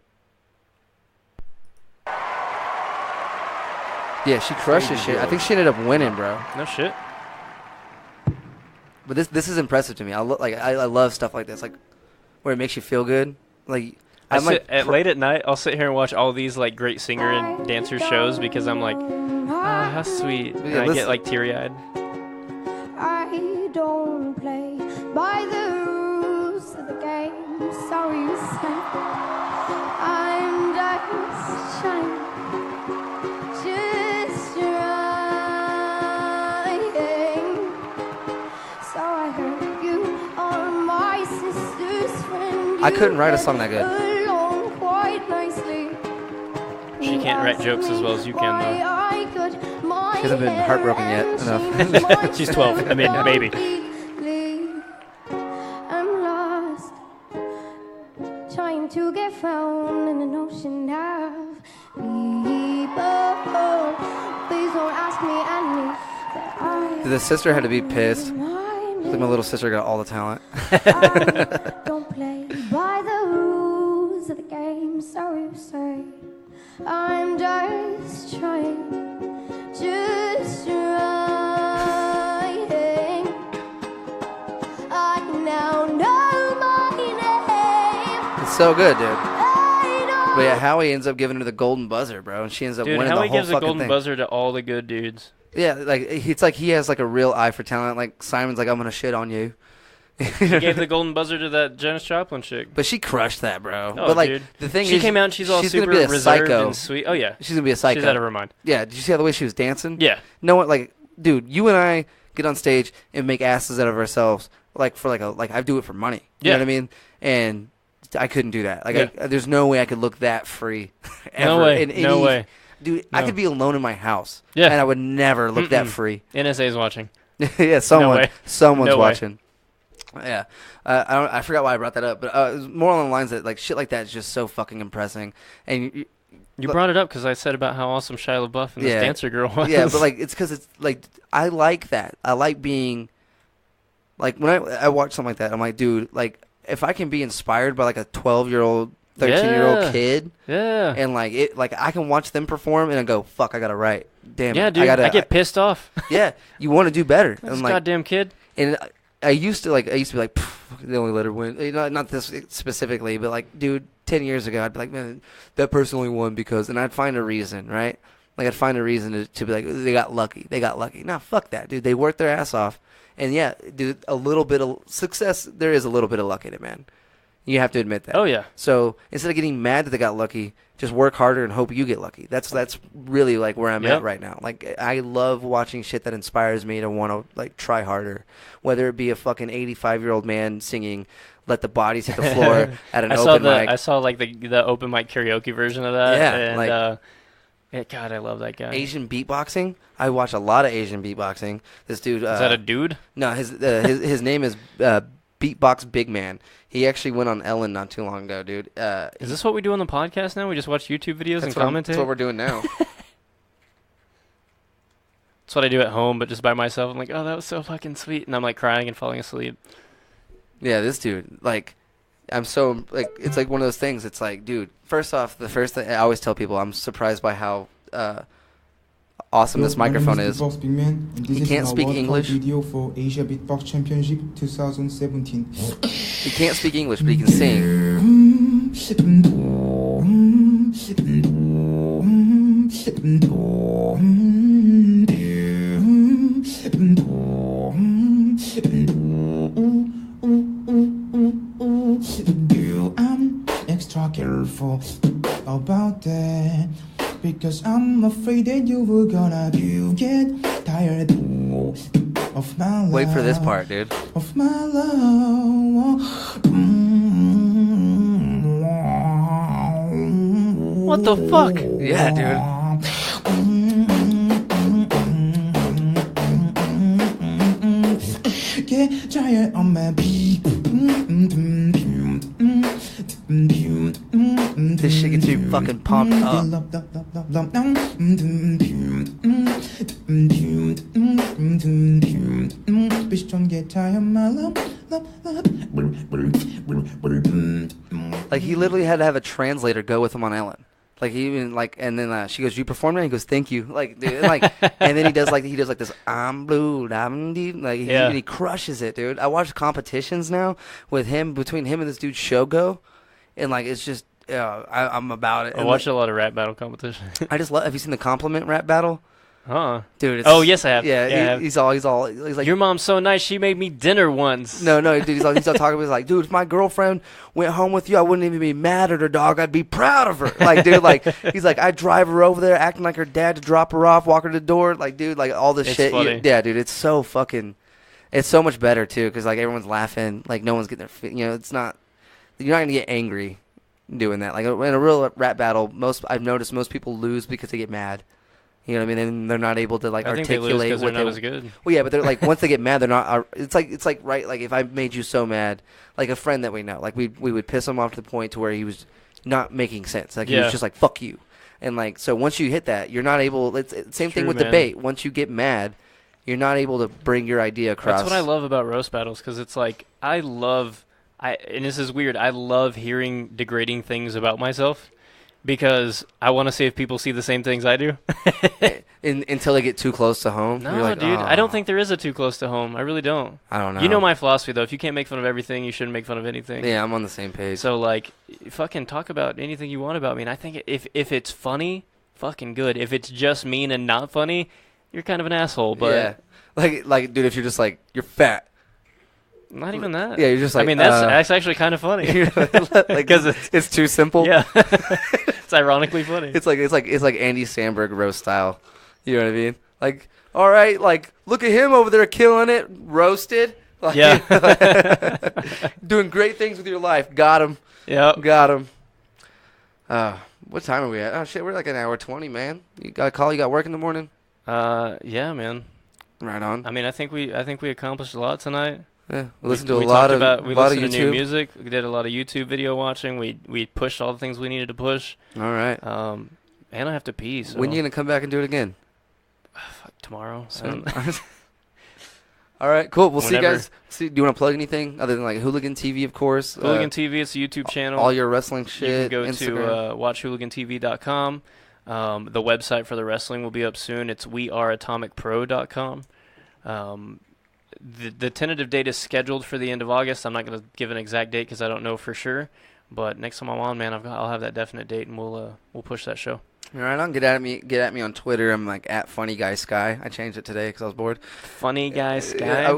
[SPEAKER 1] Yeah, she crushed this shit. I think she ended up winning, bro.
[SPEAKER 3] No shit.
[SPEAKER 1] But this is impressive to me. I love stuff like this, like where it makes you feel good. Like
[SPEAKER 3] late at night, I'll sit here and watch all these like great singer and dancer shows because I'm like, how sweet. And I get like teary-eyed.
[SPEAKER 5] I don't play by the rules of the game. Sorry, you say I'm just trying. Just trying. So I heard you on my sister's friend.
[SPEAKER 1] I couldn't write a song that good.
[SPEAKER 5] Along quite nicely.
[SPEAKER 3] She can't write jokes as well as you can, though.
[SPEAKER 1] She hasn't been heartbroken yet enough.
[SPEAKER 3] She's 12. I mean, maybe.
[SPEAKER 5] I'm lost, trying to get found in an ocean of people. Please don't ask me any that I
[SPEAKER 1] The sister had to be pissed. Like my little sister got all the talent.
[SPEAKER 5] I don't play by the rules of the game. Sorry to say, I'm just trying. Just trying. I now know my name.
[SPEAKER 1] It's so good, dude. But yeah, Howie ends up giving her the golden buzzer, bro, and she ends up winning the whole
[SPEAKER 3] Howie gives a
[SPEAKER 1] fucking
[SPEAKER 3] golden
[SPEAKER 1] thing.
[SPEAKER 3] buzzer to all the good dudes.
[SPEAKER 1] Yeah, like it's like he has like a real eye for talent. Like Simon's like, I'm gonna shit on you.
[SPEAKER 3] He gave the golden buzzer to that Janis Joplin chick.
[SPEAKER 1] But she crushed that, bro.
[SPEAKER 3] Oh,
[SPEAKER 1] but like
[SPEAKER 3] dude.
[SPEAKER 1] the thing is,
[SPEAKER 3] she came out and she's all super
[SPEAKER 1] gonna be a
[SPEAKER 3] reserved
[SPEAKER 1] psycho.
[SPEAKER 3] and sweet. Oh yeah,
[SPEAKER 1] she's gonna be a psycho.
[SPEAKER 3] She's out of her mind.
[SPEAKER 1] Yeah, did you see how the way she was dancing?
[SPEAKER 3] Yeah.
[SPEAKER 1] No one like, dude, you and I get on stage and make asses out of ourselves, like for like I do it for money. You know what I mean? And I couldn't do that. Like, there's no way I could look that free. Ever.
[SPEAKER 3] No way. No way.
[SPEAKER 1] Dude, I could be alone in my house.
[SPEAKER 3] Yeah.
[SPEAKER 1] And I would never look that free.
[SPEAKER 3] NSA's watching.
[SPEAKER 1] Yeah, someone's
[SPEAKER 3] No way.
[SPEAKER 1] watching. Yeah, I forgot why I brought that up, but it was more along the lines that like shit like that is just so fucking impressing. And
[SPEAKER 3] you brought it up because I said about how awesome Shia LaBeouf and this dancer girl was.
[SPEAKER 1] Yeah, but like it's because it's like I like that. I like being like when I watch something like that, I'm like, dude, like if I can be inspired by like a 12-year-old, 13-year-old kid, and like it, like I can watch them perform and I go, fuck, I gotta write. Damn,
[SPEAKER 3] yeah, dude, I get pissed off.
[SPEAKER 1] Yeah, you want to do better.
[SPEAKER 3] This
[SPEAKER 1] and like,
[SPEAKER 3] goddamn kid.
[SPEAKER 1] And I used to be like, they only let her win. Not this specifically, but like, dude, 10 years ago, I'd be like, man, that person only won because, and I'd find a reason, right? Like, I'd find a reason to be like, they got lucky. Nah, fuck that, dude. They worked their ass off. And yeah, dude, a little bit of success, there is a little bit of luck in it, man. You have to admit that.
[SPEAKER 3] Oh, yeah.
[SPEAKER 1] So instead of getting mad that they got lucky, just work harder and hope you get lucky. That's really like where I'm at right now. Like I love watching shit that inspires me to want to like try harder. Whether it be a fucking 85-year-old man singing "Let the Bodies Hit the Floor" at an open mic.
[SPEAKER 3] I saw like the open mic karaoke version of that.
[SPEAKER 1] Yeah,
[SPEAKER 3] and,
[SPEAKER 1] like
[SPEAKER 3] God, I love that guy.
[SPEAKER 1] Asian beatboxing. I watch a lot of Asian beatboxing. This dude.
[SPEAKER 3] Is that a dude?
[SPEAKER 1] No, his name is Beatbox Big Man. He actually went on Ellen not too long ago, dude.
[SPEAKER 3] Is this what we do on the podcast now? We just watch YouTube videos and commentate?
[SPEAKER 1] That's what we're doing now.
[SPEAKER 3] That's what I do at home, but just by myself. I'm like, oh, that was so fucking sweet. And I'm like crying and falling asleep.
[SPEAKER 1] Yeah, this dude, like, I'm so, like, it's like one of those things. It's like, dude, first off, the first thing I always tell people, I'm surprised by how awesome this microphone is. He can't speak English.
[SPEAKER 11] Video for Asia Beatbox Championship 2017.
[SPEAKER 1] He can't speak English, but he can sing.
[SPEAKER 11] I'm extra careful about that because I'm afraid that you were gonna get tired of my love.
[SPEAKER 1] Wait for this part, dude.
[SPEAKER 11] Of my love.
[SPEAKER 3] What the fuck?
[SPEAKER 1] Yeah, dude.
[SPEAKER 11] Get tired on my beat.
[SPEAKER 1] This shit gets you fucking pumped up.
[SPEAKER 11] bitch don't get tired of my love.
[SPEAKER 1] Like, he literally had to have a translator go with him on Ellen. Like, he even, like, and then she goes, you performed that? He goes, thank you. Like, dude, and, like, and then he does like this, I'm blue, I'm deep. Like, he crushes it, dude. I watch competitions now with him, between him and this dude Shogo, and, like, it's just, I'm about it.
[SPEAKER 3] I watch a lot of rap battle competition.
[SPEAKER 1] I just love, have you seen the compliment rap battle? Dude, it's,
[SPEAKER 3] yes, I have.
[SPEAKER 1] Yeah, he's like,
[SPEAKER 3] your mom's so nice, she made me dinner once.
[SPEAKER 1] No, dude, he's all talking about. He's like, dude, if my girlfriend went home with you, I wouldn't even be mad at her, dog. I'd be proud of her. Like, dude, like, he's like, I'd drive her over there, acting like her dad to drop her off, walk her to the door. Like, dude, like, all this shit.
[SPEAKER 3] Funny.
[SPEAKER 1] Yeah, dude, it's so fucking, it's so much better, too, because, like, everyone's laughing. Like, no one's getting their, it's not, you're not going to get angry doing that. Like, in a real rap battle, I've noticed most people lose because they get mad. You know what I mean? And they're not able to, like, articulate
[SPEAKER 3] what they're not as good.
[SPEAKER 1] Well, yeah, but they're like, once they get mad, they're not. It's like right. Like, if I made you so mad, like a friend that we know, like we would piss him off to the point to where he was not making sense. Like, he was just like, fuck you. And, like, so once you hit that, you're not able. It's same thing with debate. Once you get mad, you're not able to bring your idea across.
[SPEAKER 3] That's what I love about roast battles, because it's like, and this is weird, I love hearing degrading things about myself. Because I want to see if people see the same things I do.
[SPEAKER 1] Until they get too close to home.
[SPEAKER 3] No,
[SPEAKER 1] you're like,
[SPEAKER 3] dude. I don't think there is a too close to home. I really don't.
[SPEAKER 1] I don't know.
[SPEAKER 3] You know my philosophy, though. If you can't make fun of everything, you shouldn't make fun of anything.
[SPEAKER 1] Yeah, I'm on the same page.
[SPEAKER 3] So, like, fucking talk about anything you want about me. And I think if it's funny, fucking good. If it's just mean and not funny, you're kind of an asshole. But
[SPEAKER 1] yeah. Like, dude, if you're just like, you're fat.
[SPEAKER 3] Not even that.
[SPEAKER 1] Yeah, you're just like.
[SPEAKER 3] I mean, that's actually kind of funny.
[SPEAKER 1] Because it's too simple.
[SPEAKER 3] Yeah, it's ironically funny.
[SPEAKER 1] It's like Andy Samberg roast style. You know what I mean? Like, all right, like, look at him over there killing it, roasted. Like,
[SPEAKER 3] yeah,
[SPEAKER 1] doing great things with your life. Got him.
[SPEAKER 3] Yeah,
[SPEAKER 1] got him. What time are we at? Oh shit, we're like an hour 20, man. You got a call? You got work in the morning?
[SPEAKER 3] Yeah, man.
[SPEAKER 1] Right on.
[SPEAKER 3] I mean, I think we accomplished a lot tonight.
[SPEAKER 1] Yeah, we listened to a lot of
[SPEAKER 3] new music. We did a lot of YouTube video watching. We pushed all the things we needed to push.
[SPEAKER 1] All right.
[SPEAKER 3] And I have to pee. So.
[SPEAKER 1] When you gonna come back and do it again?
[SPEAKER 3] Tomorrow.
[SPEAKER 1] Soon. All right, cool. We'll
[SPEAKER 3] Whenever.
[SPEAKER 1] see you guys. Do you want to plug anything other than, like, Hooligan TV, of course?
[SPEAKER 3] Hooligan TV. It's a YouTube channel.
[SPEAKER 1] All your wrestling shit.
[SPEAKER 3] You can go
[SPEAKER 1] Instagram.
[SPEAKER 3] to watchhoolagantv.com. The website for the wrestling will be up soon. It's weareatomicpro.com. The tentative date is scheduled for the end of August. I'm not going to give an exact date because I don't know for sure. But next time I'm on, man, I'll have that definite date, and we'll push that show.
[SPEAKER 1] All right, on. Get at me on Twitter. I'm like @FunnyGuySky. I changed it today because I was bored.
[SPEAKER 3] Funny Guy Sky.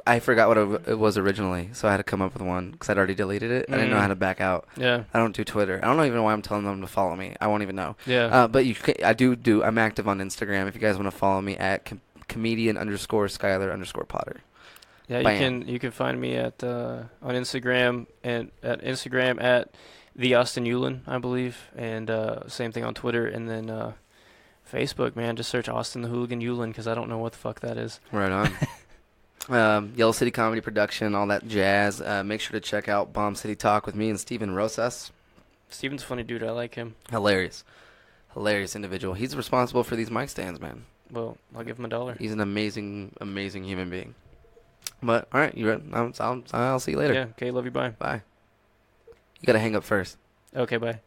[SPEAKER 1] I forgot what it was originally, so I had to come up with one because I'd already deleted it. I didn't know how to back out.
[SPEAKER 3] Yeah.
[SPEAKER 1] I don't do Twitter. I don't even know why I'm telling them to follow me. I won't even know.
[SPEAKER 3] Yeah.
[SPEAKER 1] But I do. I'm active on Instagram. If you guys want to follow me at comedian_Skyler_Potter.
[SPEAKER 3] Yeah, you can find me on Instagram and at the Austin Ulen, I believe, and same thing on Twitter, and then Facebook, man, just search Austin the Hooligan Ulen because I don't know what the fuck that is.
[SPEAKER 1] Right on. Yellow City Comedy Production, all that jazz. Make sure to check out Bomb City Talk with me and Steven Rosas.
[SPEAKER 3] Steven's a funny dude. I like him.
[SPEAKER 1] Hilarious individual. He's responsible for these mic stands, man.
[SPEAKER 3] Well, I'll give him $1.
[SPEAKER 1] He's an amazing human being. But all right, you ready? I'll see you later.
[SPEAKER 3] Yeah. Okay. Love you. Bye.
[SPEAKER 1] Bye. You gotta hang up first.
[SPEAKER 3] Okay. Bye.